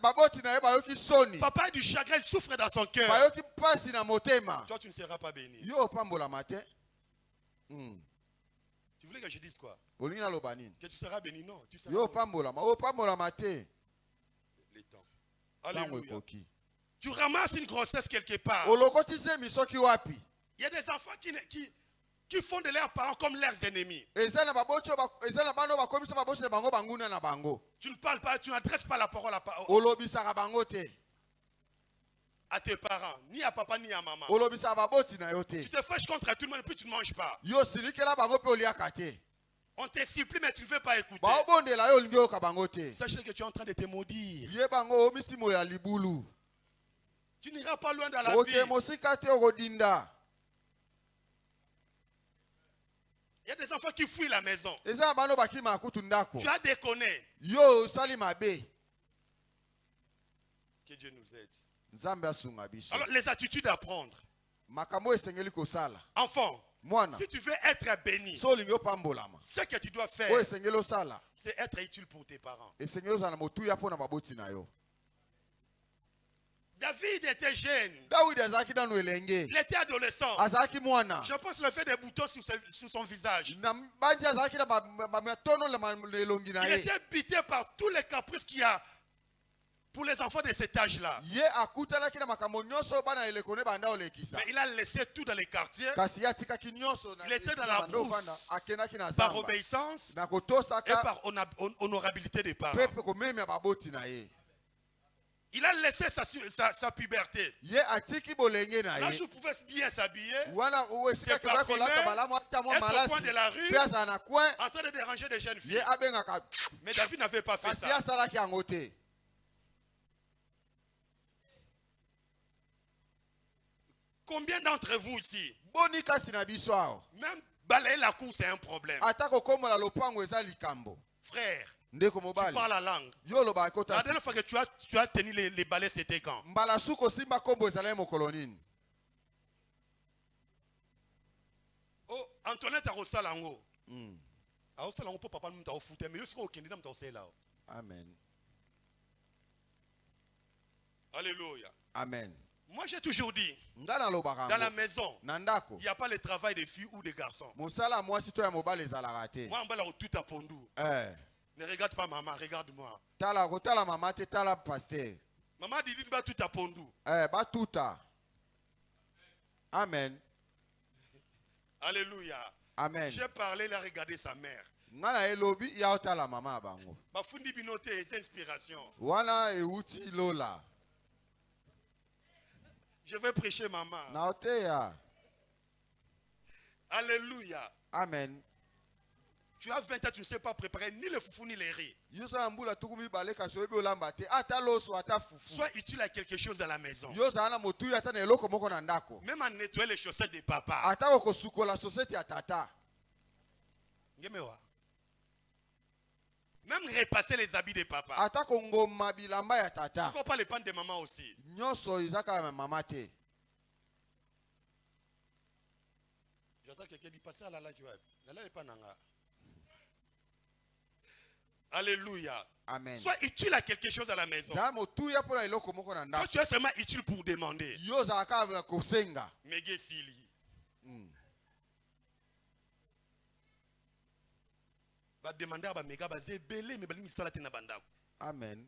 baboti na ye bayoki soni Papa a du chagrin, il souffre dans son cœur. bayoki pasi na motema Toi, tu ne seras pas béni. yo opambolama te. Tu voulais que je dise quoi? olingi naloba nini Que tu seras béni? Non, tu seras yo béni. opambolama te. Les temps. ntango Alléluia. ekoki Tu ramasses une grossesse quelque part. olokoti zemi soki wapi Il y a des enfants qui font de leurs parents comme leurs ennemis. eza na baboti eza na bana oyo bakomisa baboti na bango banguna na bango. Tu ne parles pas, tu n'adresses pas la parole olobisaka bango te à tes parents, ni à papa, ni à maman. olobisaka baboti na yo te. Tu te fâches contre tout le monde et puis tu ne manges pas. yo silikela bango mpe oliaka te. On te supplie, mais tu ne veux pas écouter. baobondela yo olingi oyoka bango te. Sache que tu es en train de te maudire. ye bango omisimo ya libulu Tu n'iras pas loin dans la oke vie. mosika te okodinda. Il y a des enfants qui fuient la maison. eza na bana oyo bakimaka kutu ndako Tu as déconné. yo osali mabe. Que Dieu nous aide. nzambe asunga biso. Alors, les attitudes à prendre. makambo esengeli kosala Enfant, mwana si tu veux être béni, so olingi opambolama ce que tu dois oyo faire, esengeli osala c'est être utile pour tes parents. esengeli ozala na motuya mpo na baboti na yo. David était jeune. dawidi azalaki nano elenge Il était adolescent. azalaki mwana Je pense le fait des boutons sur son visage. na banzi azalaki na bamatono na elongi na Il ye était bité par tous les caprices qu'il y a pour les enfants de cet âge-là. Ye akutalaki na makambo nyonso bana elekone banda olekisa. Mais il a laissé tout dans les quartiers. Kasi atikaki nyonso na Il était dans la brousse akenaki na par zamba. obéissance Na et kotosaka par honorabilité des parents. pepe komemia baboti na ye. Il a laissé sa puberté. Ye atiki bolenge na Là, ye. je pouvais bien s'habiller, Wana uwesika c'est keba kolata malamu ata mwa être au malasi. coin de la rue, Pesa na coin. en train de déranger des jeunes filles. Ye abengaka. Mais David n'avait pas fait Kasi ça. asalaki yango te. Combien d'entre vous ici, Boni kasi na biso awo. même balayer la cour, c'est un problème. Ata kokomola lopango eza likambo. Frère, Ndeko tu mobali. parles la langue. Yo loba La kota. dernière fois que tu as tenu les balais, c'était quand? Mbala suko simba kombo ezalaki mokolo nini? Oh, Antoinette a reçu l'ango. A reçu l'ango pour papa nous t'a foutu, mais je suis au Kenya, nous t'a là. Amen. Alléluia. Amen. Moi, j'ai toujours dit, Ngana lobaka dans la ngo. maison, Nandako. il n'y a pas le travail des filles ou des garçons. Mosala mwasi to ya mobali ezalaka te. Moi, on va tout à Pondou. Ne regarde pas maman, regarde-moi. Tala kotala mama te tala pasteur. Maman dit, va tout à Pondou. Ba tuta. Amen. Alléluia. Amen. J'ai parlé, il a regardé sa mère. Ngana elobi ya otala mama bango. Bafundi binote, c'est inspiration. Wana euti lola. Je vais prêcher maman. Na oteya. Alléluia. Amen. Tu as 20 ans, tu ne sais pas préparer ni le foufou ni les riz. Yosa mbula tukumi baleka soyebi olamba te. Ata loso ata fufu. Sois utile à quelque chose dans la maison. Yosa ana motu ata na eloko moko na ndako. Même à nettoyer les chaussettes de papa. Ata kosukola société ya tata. Ngemewa. Même repasser les habits de papa. Ata kongoma bilamba ya tata. Il ne faut pas les prendre de maman aussi. Nyoso izaka mama te. J'entends quelqu'un dire passer à la tu vois. La n'est pas nanga. Alléluia. Amen. Sois utile à quelque chose à la maison. Quand tu es seulement utile pour demander. Mege sili. Va demander à mega bazé belé mais bali misala te na bandako. Amen.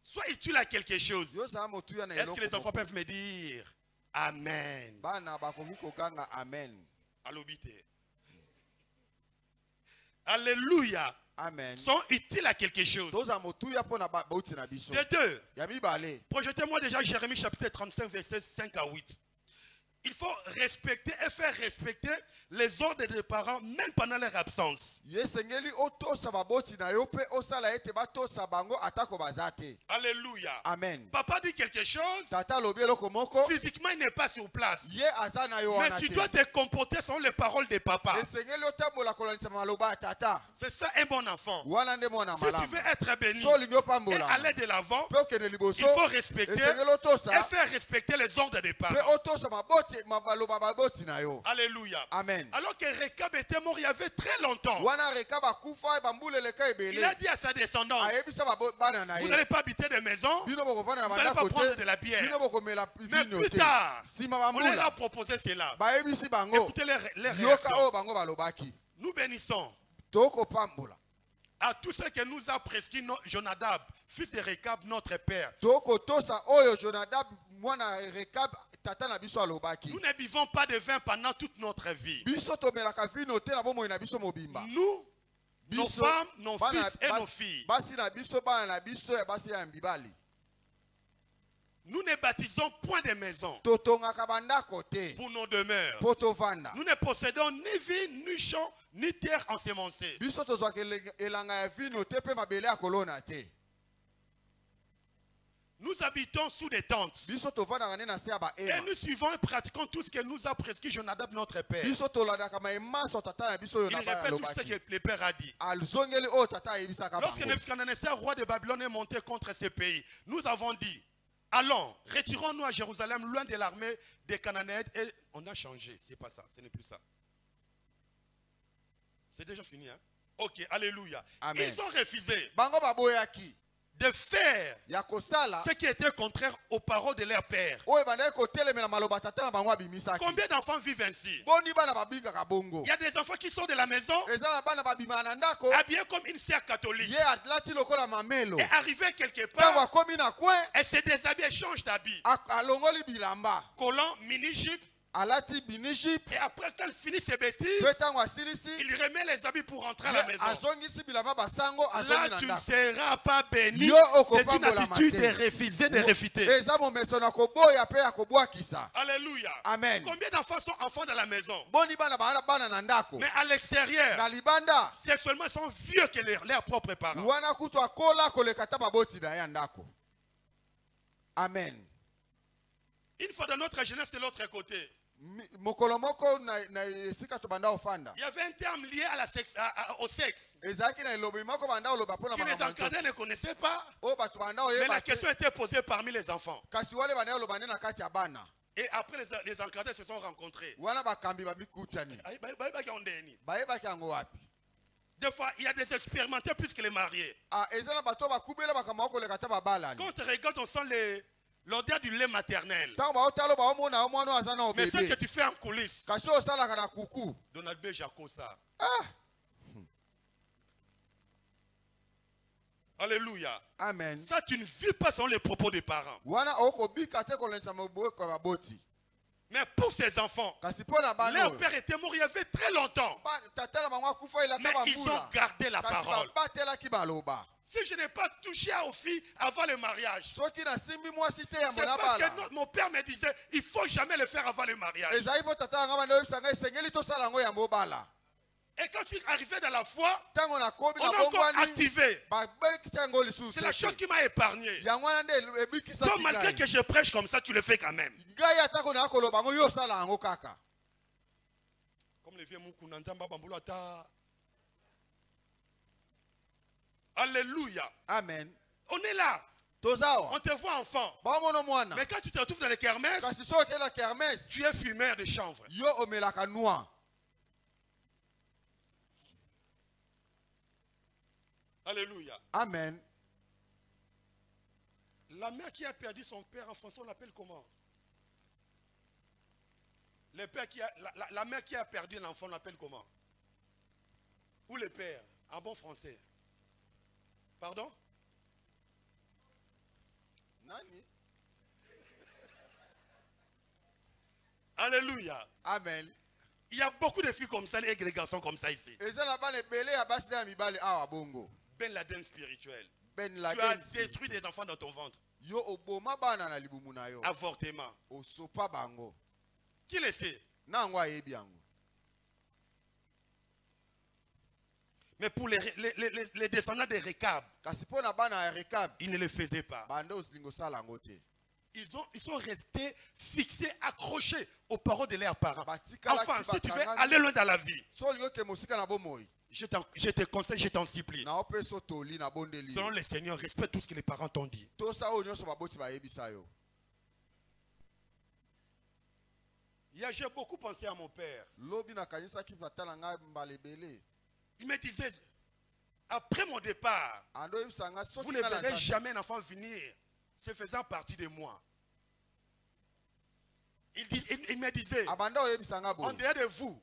Sois utile à quelque chose. Est-ce que les enfants peuvent me dire Amen? Amen. Alobite. Alléluia. Amen. Sont utiles à quelque chose. De deux. Projetez-moi déjà Jérémie chapitre 35 versets 5 à 8. Il faut respecter et faire respecter les ordres des parents même pendant leur absence. Alléluia. Amen. Papa dit quelque chose. Physiquement, il n'est pas sur place. Mais tu dois te comporter selon les paroles de papa. C'est ça un bon enfant. Si tu veux être béni et aller de l'avant, il faut respecter et faire respecter les ordres des parents. Alléluia. Amen. Alors que Rekab était mort il y avait très longtemps. Il a dit à sa descendance, vous n'allez pas habiter des maisons, vous n'allez pas prendre de la bière. Mais plus tard, on leur a proposé cela. Écoutez les réactions. Nous bénissons à tout ce que nous a prescrit Jonadab, fils de Rekab, notre père. Nous ne buvons pas de vin pendant toute notre vie. Nous, nos femmes, nos fils et nos filles. Nous ne bâtissons point de maisons pour nos demeures. Nous ne possédons ni vignes, ni champs, ni terre ensemencée. Nous habitons sous des tentes. Et nous suivons et pratiquons tout ce que nous a prescrit Jonadab, notre père. Il répète tout ce que le père a dit. Lorsque Nebuchadnezzar, roi de Babylone, est monté contre ce pays, nous avons dit, allons, retirons-nous à Jérusalem, loin de l'armée des Cananéens. Et on a changé. C'est pas ça. Ce n'est plus ça. C'est déjà fini. Hein? Ok, alléluia. Amen. Ils ont refusé. de faire ya kosala ce qui était contraire aux paroles de leur père. oyo bandaki kotelemela maloba tata na bango abimisaki. Combien d'enfants vivent ainsi? Boni bana babingaka bongo. Il y a des enfants qui sortent de la maison Eza na bana babimaka na ndako habillés comme une sœur catholique. ye alati lokola mamelo. Et arrivé quelque Ntango part, akomi na kwe elle se déshabille et change d'habit. alongoli bilamba Collant, mini-jupe. alati biniship Et après qu'elle finit ses bêtises, mpe ntango asilisi il remet les habits pour rentrer à la ye maison. azongisi bilamba basango azongi Là, na tu ne ndako. seras pas béni. Yo C'est une okopambola attitude de mate. refuser, de refuter. eza momeso na koboya mpe ya kobwakisa. Alléluia. Amen. Combien d'enfants sont enfants dans la maison? Boni bana bana na ndako Mais à l'extérieur, na libanda sexuellement, ils sont vieux que leurs propres parents. wana kutu akola koleka ta baboti na ya ndako. Amen. Une fois dans notre jeunesse de l'autre côté, Mokolo moko na esika to banda ofanda. il y avait un terme lié à au sexe Ezaki na elobi moko banda oloba pona que les mama. encadrés ne connaissaient pas. O batu banda Mais oyeba. la question était posée parmi les enfants. Kasi wale banda oloba na kati ya bana. Et après, les encadrés se sont rencontrés. Wana bakambi babikutani. Bayeba kango wapi. Des fois, il y a des expérimentés plus que les mariés. Ah, ezana bato bakubela bakama koleka ta babala. Quand on regarde, on sent l'odeur du lait maternel. Mais ce que tu fais en coulisses, Donald B. Jacosa. Alléluia. Amen. Ça, tu ne vis pas selon les propos des parents. Mais pour ces enfants, leur père était mort il y avait très longtemps. Mais ils ont gardé la parole. Si je n'ai pas touché aux filles avant le mariage, c'est parce que mon père me disait, il ne faut jamais le faire avant le mariage. Et quand tu es arrivé dans la foi, on a encore activé. C'est la chose qui m'a épargné. Donc malgré que je prêche comme ça, tu le fais quand même. Comme le vieux Moukounanta Bambulata. Alléluia. Amen. On est là. On te voit enfant. Mais quand tu te retrouves dans les kermesses, tu es fumeur de chanvre. Alléluia. Amen. La mère qui a perdu son père en français, on l'appelle comment? Le père qui a, la mère qui a perdu l'enfant, on l'appelle comment? Ou le père, en bon français? Pardon? Nani? Alléluia. Amen. Il y a beaucoup de filles comme ça, les garçons comme ça ici. Ben Laden spirituel. Tu as détruit des enfants dans ton ventre. Avortement. Qui le sait? Mais pour les descendants de Rekab, ils ne le faisaient pas. Ils sont restés fixés, accrochés aux paroles de leurs parents. Enfin, si tu veux aller loin dans la vie, je te conseille, je t'en supplie. Selon le Seigneur, respecte tout ce que les parents t'ont dit. J'ai beaucoup pensé à mon père. Il me disait, après mon départ, vous ne verrez jamais un enfant venir se faisant partie de moi. Il me disait, en dehors de vous,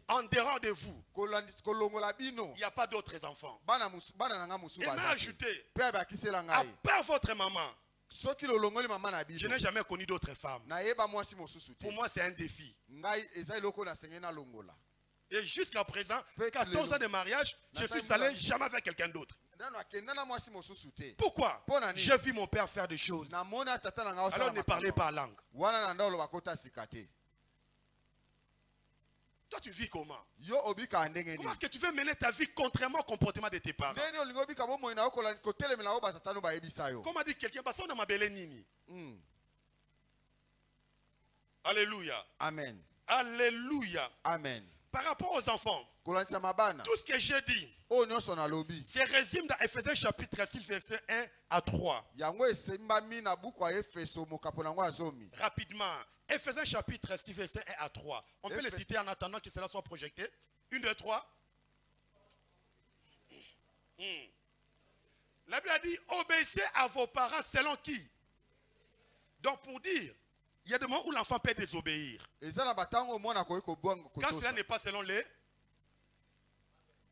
en dehors de vous, il n'y a pas d'autres enfants. Il m'a ajouté, à part votre maman, je n'ai jamais connu d'autres femmes. Pour moi, c'est un défi. Et jusqu'à présent, 14 ans de mariage, je suis allé jamais avec quelqu'un d'autre. Pourquoi? J'ai vu mon père faire des choses. Alors ne parlez pas langue. Toi, tu vis comment? Comment est-ce que tu veux mener ta vie contrairement au comportement de tes parents? Comment dit quelqu'un? Alléluia. Amen. Alléluia. Amen. Par rapport aux enfants, tout ce que j'ai dit se résume dans Ephésiens chapitre 6, verset 1 à 3. Rapidement, Ephésiens chapitre 6, verset 1 à 3. On peut le citer en attendant que cela soit projeté. 1, 2, 3. La Bible a dit, obéissez à vos parents selon qui? Donc pour dire, il y a des moments où l'enfant peut désobéir. Quand cela n'est pas selon les...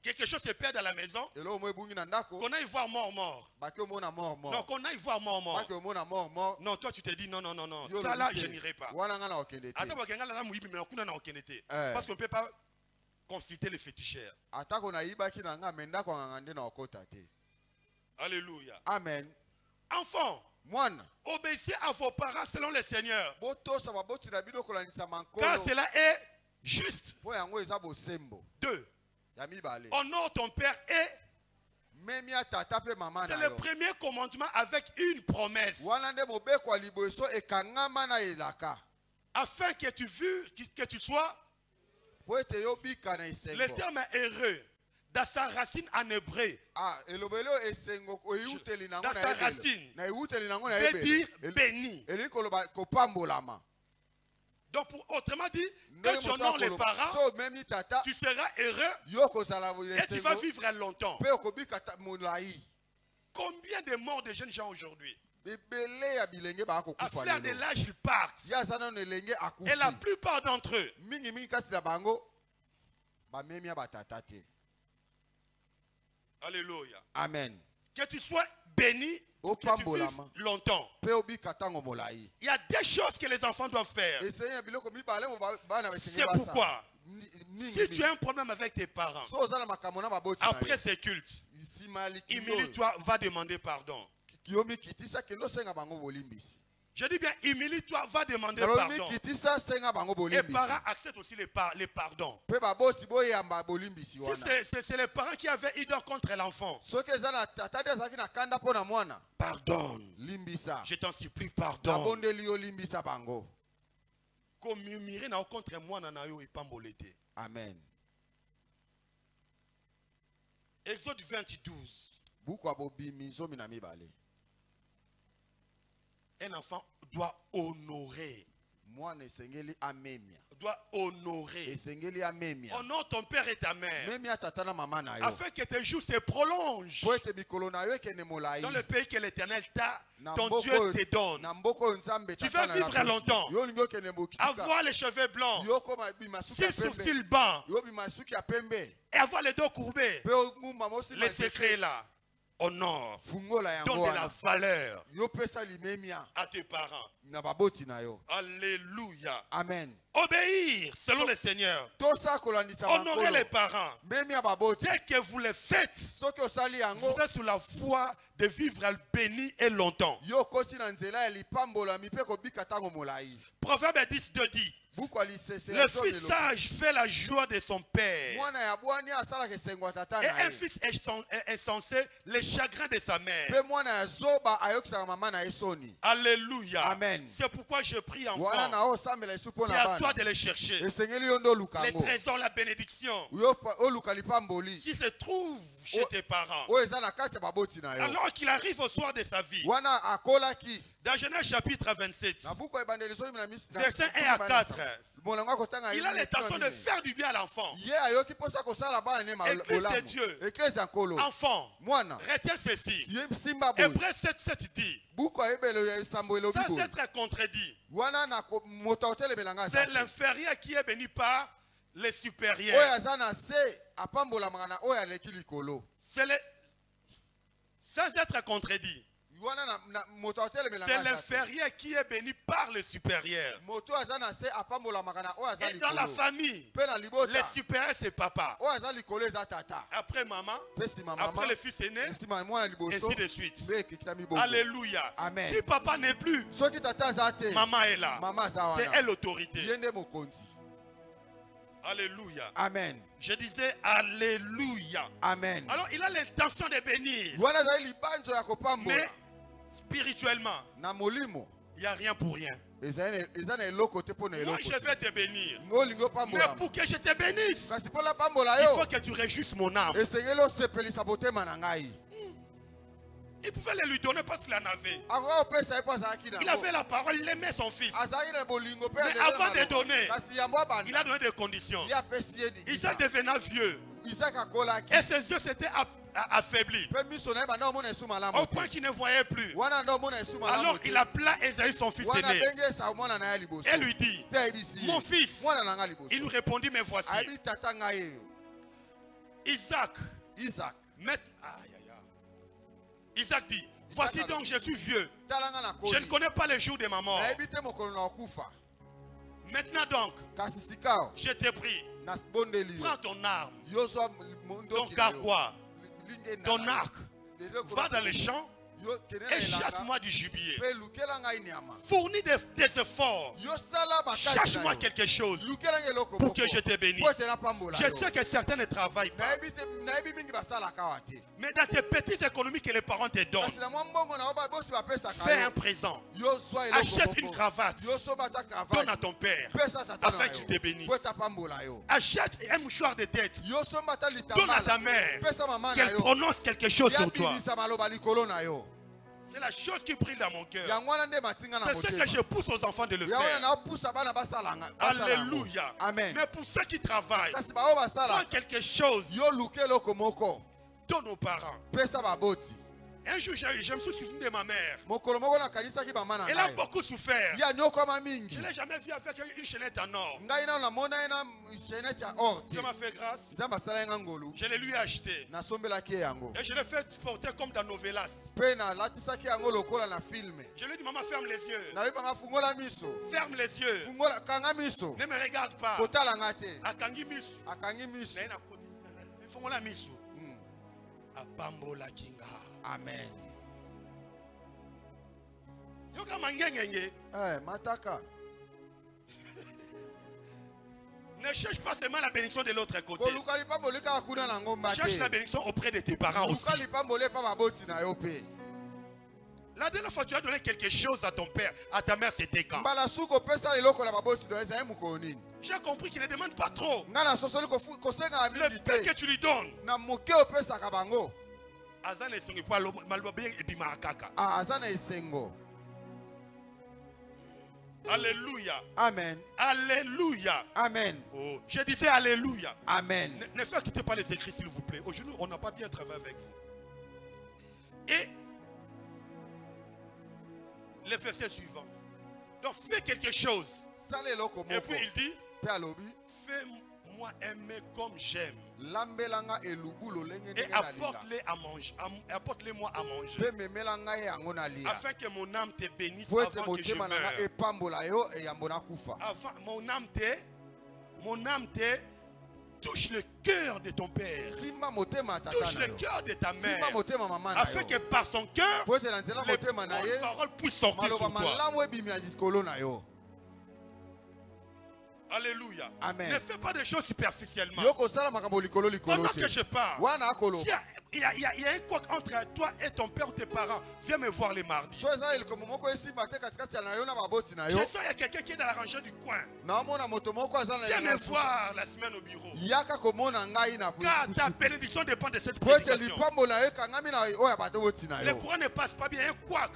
Quelque chose se perd dans la maison. Qu'on aille voir mort. Non, qu'on aille voir mort. Non, toi tu te dis non. Ça là, je n'irai pas. Parce qu'on ne peut pas consulter les féticheurs. Alléluia. Amen. Enfants, obéissez à vos parents selon le Seigneur. Car cela est juste. 2. Honore ton père et c'est le premier commandement avec une promesse. Afin que tu sois. Le terme est heureux. Dans sa racine en hébreu. Dans sa racine. Veut dire béni. Donc, autrement dit, quand tu honores les parents, tu seras heureux et tu vas vivre longtemps. Combien de morts de jeunes gens aujourd'hui? À fleur de l'âge, ils partent. Et la plupart d'entre eux, alléluia. Amen. Que tu sois béni, que tu vives longtemps. Il y a des choses que les enfants doivent faire. C'est pourquoi, si tu as un problème avec tes parents, après ces cultes, humilie-toi, va demander pardon. Je dis bien, humilie-toi, va demander pardon. Les parents acceptent aussi les pardons. Si c'est les parents qui avaient idole contre l'enfant, pardonne. Je t'en supplie, pardonne. Amen. Exode 20:12. Un enfant doit honorer. Doit honorer. Honore ton père et ta mère. Afin que tes jours se prolongent. Dans le pays que l'Éternel ton Dieu te donne. Tu vas vivre longtemps. Avoir les cheveux blancs. 6 sourcils blancs. Et avoir les dos courbés. Les secrets là. Honore. Donne de la valeur à tes parents. Alléluia. Amen. Obéir selon le Seigneur. Honorer les parents. Dès que vous le faites, vous êtes sur la voie de vivre béni et longtemps. Proverbe 10:2 dit, le fils sage fait la joie de son père. Et un fils insensé, le chagrin de sa mère. Alléluia. Amen. C'est pourquoi je prie enfant. C'est à toi de les chercher. Les trésors, la bénédiction qui se trouve chez tes parents. Alors qu'il arrive au soir de sa vie. Dans Genèse chapitre 27, versets 1 à 4, il a l'intention de faire du bien à l'enfant. Église de Dieu, enfant, retiens ceci. Hébreux 7:7 dit, sans être contredit, c'est l'inférieur qui est béni par les supérieurs. Sans être contredit, c'est l'inférieur qui est béni par le supérieur. Et dans la famille, les supérieurs c'est papa. Après maman, après le fils aîné, ainsi de suite. Alléluia. Amen. Si papa n'est plus, maman est là. C'est elle l'autorité. Alléluia. Amen. Je disais alléluia. Amen. Alors il a l'intention de bénir. Mais spirituellement, il n'y a rien pour rien. Moi je vais te bénir. Mais pour que je te bénisse, il faut que tu réjouisses mon âme. Il pouvait le lui donner parce qu'il en avait. Il avait la parole, il aimait son fils. Mais avant de donner, il a donné des conditions. Il est devenu vieux. Isaac akolaki. Et ses yeux s'étaient affaiblis. Pe miso na ye banda omona esu malamu Au te. point qu'il ne voyait plus. Wana ndo omona esu malamu Alors te. il appela Esaïe, son fils Wana aîné, benge Esau mwana na ye liboso. et lui dit, Pe ayebisi ye, mon fils. mwana na nga liboso. Il lui répondit, mais voici. Ayebi tata ngai ye. Isaac, Isaac. Isaac dit, voici donc je suis vieux. Tala nga na Je ne koli. connais pas les jours de ma mort. Nayebi te mokolo na okufa. Maintenant donc, Kasi sikao je t'ai pris. na bondeli yo. Prends ton arme, Yo zwa ton ndoki na yo. carquois, Linge na ton yo. arc. Leloko Va na- dans les champs Yo kende na et elanga. chasse-moi du gibier. Pe lukela ngai nyama. Fournis des efforts. Yo sala makasi na Cherche-moi yo. quelque chose Lukela ngai eloko pour moko. que je te bénisse. Po ete napambola Je yo. sais que certains ne travaillent pas. Nayebi mingi basalaka wa te. Mais dans tes petites économies que les parents te donnent, Kasi na mwa mbongo na yo bosi bapesaka fais yo. un présent. Yo zwa eloko Achète une moko. cravate. Yo soba ta Donne à cravate. ton père Pesa tata afin na qu'il yo. te bénisse. Po etapambola yo. Achète un mouchoir de tête. Yo somba ta Donne à ta litambala. mère Pesa mama na qu'elle yo. prononce quelque chose sur toi. Yabilisa maloba likolo na yo. C'est la chose qui brille dans mon cœur. Yango wana nde matinga na C'est ce que motema. je pousse aux enfants de le Ya wana faire. na pusa bana basalanga. Alléluia. Amen. Mais pour ceux qui travaillent, Kasi bao basala. prends quelque chose. Yo luke eloko moko. Donne aux parents. Pesa baboti. Un jour, je me suis souvenu de ma mère. Mokolo moko na kanisa ki bama na Elle a ngai. beaucoup souffert. Ya nyokoma Je mingi. ne l'ai jamais vue avec une chaînette en or. Ngai na mona ye na chaînette ya or. Dieu m'a fait grâce. Nzambe asala ye nga ngolu. Je le lui ai acheté. Nasombelaki ye yango. Et je l'ai fait porter comme dans Novelas. Pe nalatisaki yango lokola na filme. Je lui ai dit, maman, ferme les yeux. Nalobi mama fungola miso. Ferme les yeux. Fungola kanga miso. Ne me regarde pas. Kotala nga te. Akangi misu. Akangi miso. Na koti. Fongola misu. Apambola kinga. Amen. Yoka mangengenge. Mataka. Ne cherche pas seulement la bénédiction de l'autre côté. Koluka lipamboli kaka kuna na ngomba Cherche la te. bénédiction auprès de tes parents aussi. Luka lipamboli pa baboti na yo pe. La dernière fois tu as donné quelque chose à ton père, à ta mère, c'était quand? Mbala suko pesa leloko na baboti do eza mukolo nini. J'ai compris qu'il ne demande pas trop. Nga na sosoli kosenga Le mingi peu te. que tu lui donnes. Na moke opesaka bango. Azan esongi po maloba ebima kaka. Aza na esengo. Alléluia. Amen. Alléluia. Amen. Oh, je disais alléluia. Amen. Ne faites quitter pas les écrits s'il vous plaît. Aujourd'hui, on n'a pas bien travaillé avec vous. Et le verset suivant. Donc fais quelque chose. Sala eloko Et moko. puis il dit, Pe alobi. fais-moi aimer comme j'aime. Lambelanga elubu lolenge Et ndenge na linga. apporte-les à manger. Apporte-les-moi à manger. Pe memelanga ye yango na lia. Afin que mon âme te bénisse Po ete avant que je motema na nga meure. epambola yo eyambo na kufa. Afin, mon âme te touche le cœur de ton père. Simba motema tata Touche na le yo. cœur de ta Simba mère. motema mama na Afin yo. que par son cœur, Po ete na nzela les motema na ye. bonnes paroles puissent sortir Maloba sur toi. malamu ebimi ya likolo na yo. Alléluia. Amen. Ne fais pas des choses superficiellement. Yo kosala makambo likolo likolo Pendant que te. je parle, Wana akolo. il y a un quoi entre toi et ton père ou tes parents. Viens me voir les mardis. So eza elikomo moko esimba te katikati ya na yo na baboti na Je yo. sens qu'il y a quelqu'un qui est dans la rangée du coin. Naomona moto moko aza na Viens me elanga. voir la semaine au bureau. Yaka komona ngai na Car ta bénédiction dépend de cette po ete prédication. lipambo na yo ekangami na oyo bato boti na Le yo. courant ne passe pas bien. Un couac.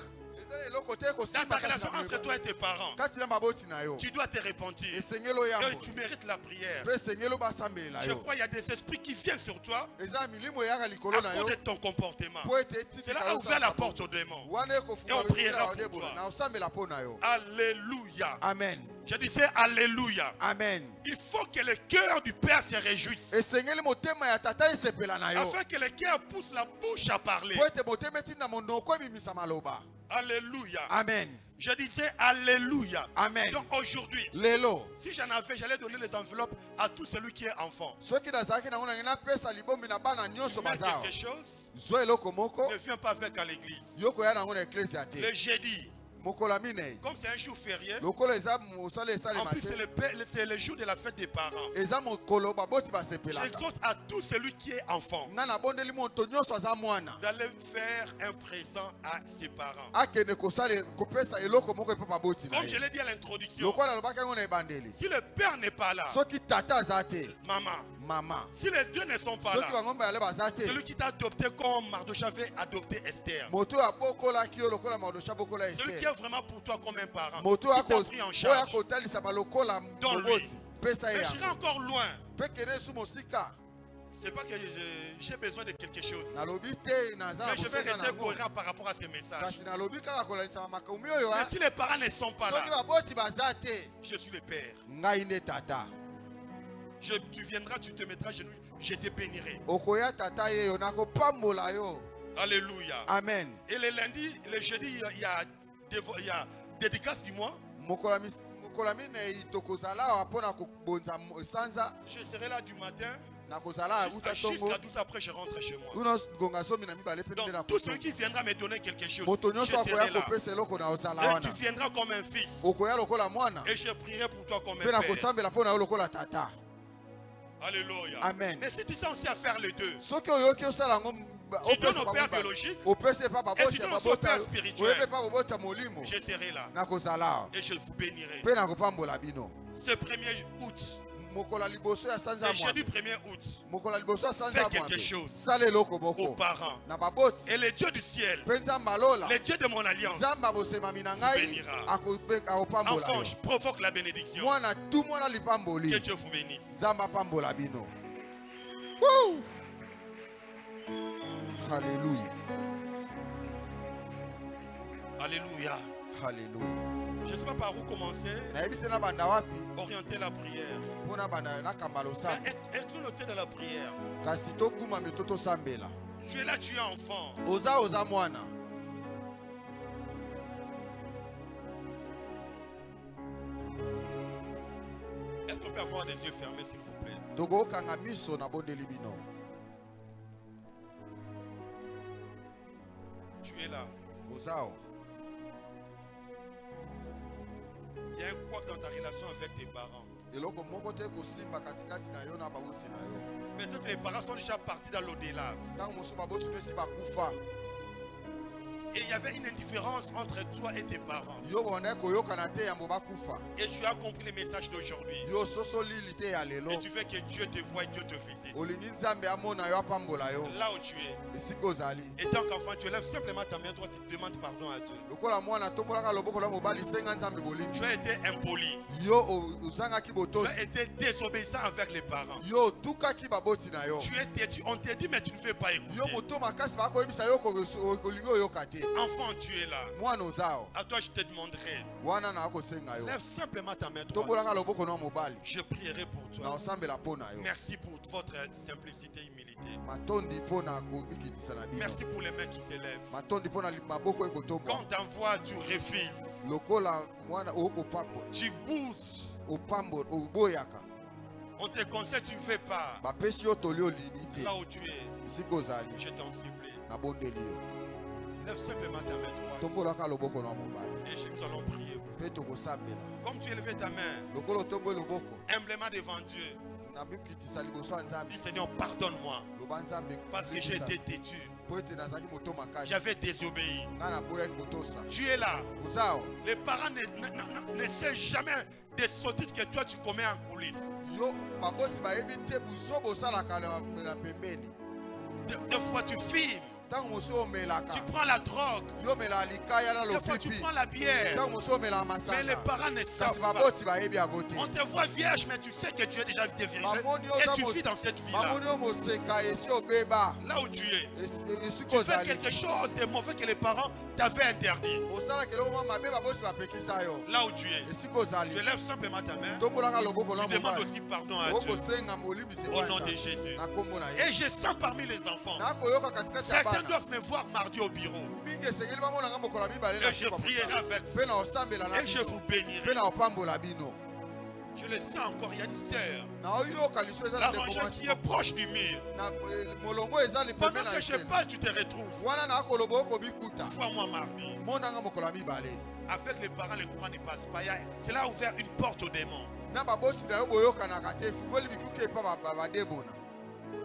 Eza eloko te Dans ta kosimba relation entre toi et tes parents, kati na baboti na yo. tu dois te repentir. Esengelo Et yambo. tu mérites la prière. Pe esengelo basambela Je yo. crois qu'il y a des esprits qui viennent sur toi Eza milimo yaka likolo à na cause yo. de ton comportement. Po ete etika Cela a ouvert la porte aux démons. wana Et ekofunga on priera bikila pour toi. na osambela po na yo. Alléluia. Amen. Je disais Alléluia. Amen. Il faut que le cœur du Père se réjouisse. Esengeli motema ya tata esepela na yo. Afin que le cœur pousse la bouche à parler. Po ete motema etinda monoko ebimisa maloba. Alléluia. Amen. Je disais Alléluia. Amen. Donc aujourd'hui, Lelo. si j'en avais, j'allais donner les enveloppes à tout celui qui est enfant. Soki nazalaki nango nange napesa libombi na bana nyonso Mais bazao. quelque chose, Zwa eloko moko. ne viens pas avec à l'église. Yoko ya nango na eklesi ya te. Le jeudi, Mokolo ya minei. comme c'est un jour férié, Lokolo eza mosala en esalema plus te. c'est le jour de la fête des parents. Eza mokolo baboti basepelaka. J'exhorte à tout celui qui est enfant Nga nabondeli moto nyonso aza mwana. d'aller faire un présent à ses parents. Akende kosala kopesa eloko moko epa baboti na Comme je ye. l'ai dit à l'introduction, Lokola alobaki yango na ebandeli. si le père n'est pas là, Soki tata aza te. maman, Mama. si les deux ne sont pas Soki là, bango mibale baza te. celui qui t'a adopté comme Mardochée avait adopté Esther, Moto abokolaki yo lokola Maordosha bokola celui qui Esther. est vraiment pour toi comme un parent, Moto qui t'a pris en oyo charge, akotalisa balokola Donne-lui. moboti. Pesa ye mais j'irai yango. encore loin. Pe kende su mosika. C'est pas que j'ai besoin de quelque chose. nalobi te naza Mais je vais bosenga rester nango. cohérent par rapport à ce message. Kasi nalobi kaka kolalisa makambo oyo Mais si les parents ne sont pas soki là, baboti baza te je suis le père. ngai nde tata. Tu viendras, tu te mettras à genoux, je te bénirai. Okoya tata ye yo nakopambola yo. Alléluia. Amen. Et le lundi, le jeudi, il y a dédicace du mois. Mokolami ne itokozala apona kobonza sanza Je serai là du matin nakozala uta tongo. jusqu'à 12 après je rentre chez moi. Uno gonga somi na mibale pe Donc na tout celui qui viendra me donner quelque chose, moto je nyonso akoya serai là. kopesa eloko na ozala Et wana. tu viendras comme un fils. Okoya lokola mwana Et je prierai pour toi comme pe un na père. kosambela pona yo lokola tata. Alléluia. Amen. Mais si tu sais aussi à faire les deux, Soki oyoki osala ngo tu donnes au père biologique, opesa pa et baboti tu donnes ya aussi au babota père spirituel. oyepe pa babota molimo Je serai là. nakozala Et je vous bénirai. pe na kopambola bino. Ce 1er août, Mokola liboso ya sanza c'est jeudi mwa 1er août, mokola liboso ya fais sanza quelque mwa chose sala eloko aux boko parents. na baboti Et le Dieu du ciel, pe nzambe alola le Dieu de mon alliance, nzambe abosemami na ngai bénira. akopambola enfant, yo. je provoque la bénédiction. Mwana tu mwana Que lipamboli Dieu vous bénisse. nzambe apambola bino. Woo! Hallelujah. Alléluia. Hallelujah. Je ne sais pas par où commencer. nayebi te na banda wapi Orienter la prière. mpona banda nakamba losambo Être noté dans la prière. kasi toguma mito tosambela. Tu es là, tu es enfant. oza mwana Est-ce qu'on peut avoir des yeux fermés, s'il vous plaît? tokokanga miso na bondeli bino. Tu es là. ozao Il y a un quoi dans ta relation avec tes parents. eloko moko te kosimba katikati na yo na baboti na yo. Peut-être que les parents sont déjà partis dans l'au-delà. ntango mosusu baboti no esi bakufa Et il y avait une indifférence entre toi et tes parents. yo bonde koyokana te yambo bakufa Et tu as compris le message d'aujourd'hui. yo sosolili te ya lelo Et tu veux que Dieu te voie et Dieu te visite. olingi nzambe amona yo apambola yo Là où tu es. esika ozali. Et tant qu'enfant, tu lèves simplement ta main droite et tu demandes pardon à Dieu. lokola mwana tombolaka loboko na mobali senga nzambe bolingi Tu as été impoli. yo ozangaki Tu botosi as été désobéissant avec les parents. yo otukaki baboti na yo Tu es têtu. On t'a dit, mais tu ne veux pas écouter. yo moto makasi bakoyebisa yo kolingi oyoka te. Enfant, tu es là. mwana ozao À toi, je te demanderai. wana na akosenga yo Lève simplement ta main droite. tombolaka loboko na mobali Je prierai pour na toi. osambela mpo na yo. Merci pour votre simplicité et humilité. matondi mpo na komikitisa na bino. Merci pour les mains qui s'élèvent. matondi mpo na maboko ekotombwa Quand on t'envoie, tu refuses. lokola mwana okopambo Tu boudes. oboyaka On te conseille, tu ne fais pas. bapesi yo toli olingi te Là où tu es, esika ozali je t'en supplie. nabondeli yo. Lève simplement ta main droite. tombolaka loboko na mobali Et nous allons prier. mpe tokosambela Comme tu élevais ta main, lokola otomboli loboko humblement devant Dieu, na mikitisa liboso ya nzambe dis Seigneur, pardonne-moi. loba nzambe Parce que j'ai été têtu. mpo ete nazalaki moto makasi J'avais désobéi. ngai naboyaki kotosa. Tu es là. ozao Les parents ne savent jamais des sottises que toi tu commets en coulisses. yo baboti bayebi te buso bosalaka na pembeni. Des fois tu filmes, ntango mosu omelaka tu prends la drogue, yo omela likaya na des fois tu lopipi prends la bière. ntango mosu omela Mais les masanga parents ne kasi savent pas. baboti bayebi yango te. On te voit vierge, mais tu sais que tu es déjà vierge. bamoni Et tu vis dans cette vie-là. bamoni yo moseka esi obeba Là où tu es. esika Tu fais ozali quelque chose de mauvais que les parents t'avaient interdit. osalaka eloko mwa mabe babosi bapekisa yo Là où tu es. esika ozali Tu lèves simplement ta main. tombolaka loboko na Tu demandes mobali aussi pardon à Dieu. okosenga molimbisi Au nom de Jésus. na kombo na Et ye je sens parmi les enfants. nakoyoka katikati ya Certains bana doivent me voir mardi au bureau. mingi esengeli bamonanga mokolo mibale na Et je prierai avec vous. mpe na osambela na Et je bino vous mpe bénirai. na opambola bino. Je le sens encore. Il y a une sœur. naoyoka liso eza La na rangée ndeko qui est proche du mur. molongo eza Pendant lipembe na que je ekele parle, tu te retrouves. wana nakoloba okobikuta Vois-moi mardi. monanga mokolo ya mibale Avec les parents, le courant ne passe pas. Cela a ouvert une porte aux démons. na baboti na yo boyokanaka te efungoli bikuki epa badebona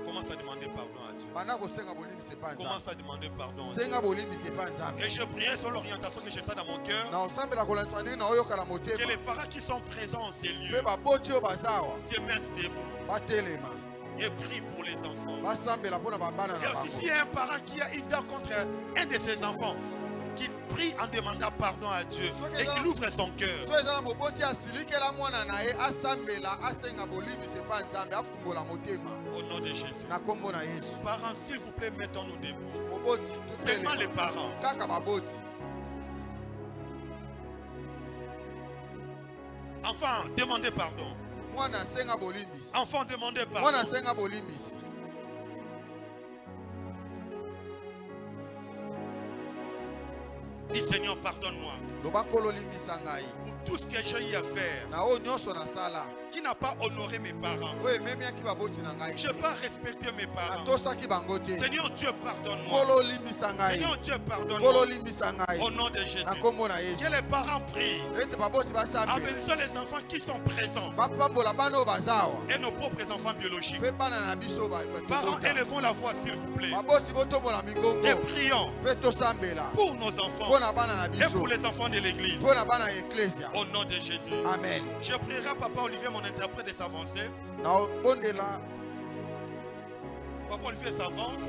Commence à demander pardon à Dieu. banda kosenga bolimbisi epa nzambe Commence à demander pardon à Dieu. senga bolimbisi epa nzambe Et je priais sur l'orientation que j'ai ça dans mon cœur. na osambela kolandisa ndenge na oyokana Que motema les parents qui sont présents en ces mpe lieux baboti oyo bazawa se mettent debout batelema et prient pour les enfants. basambela mpo na babana Et na aussi, s'il y bango a un parent qui a une dent contre un de ses enfants, qu'il prie en demandant pardon à Dieu et qu'il ouvre son cœur. Au nom de Jésus. Parents, s'il vous plaît, mettons-nous debout. Seulement les parents. Enfants, demandez pardon. Enfants, demandez pardon. Dis Seigneur, pardonne-moi pour tout ce que j'ai eu à faire qui n'a pas honoré mes parents. Je n'ai pas respecté mes parents. Seigneur Dieu, pardonne-moi. Seigneur Dieu, pardonne-moi. Au nom de Jésus. Que les parents prient. Amenez les enfants qui sont présents. Et nos propres enfants biologiques. Parents, élevons la voix s'il vous plaît. Et prions pour nos enfants. Et pour les enfants de l'église. Au nom de Jésus. Amen. Je prierai Papa Olivier, mon interprète, de s'avancer. Papa Olivier s'avance.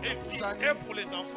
Et prie. Et pour les enfants.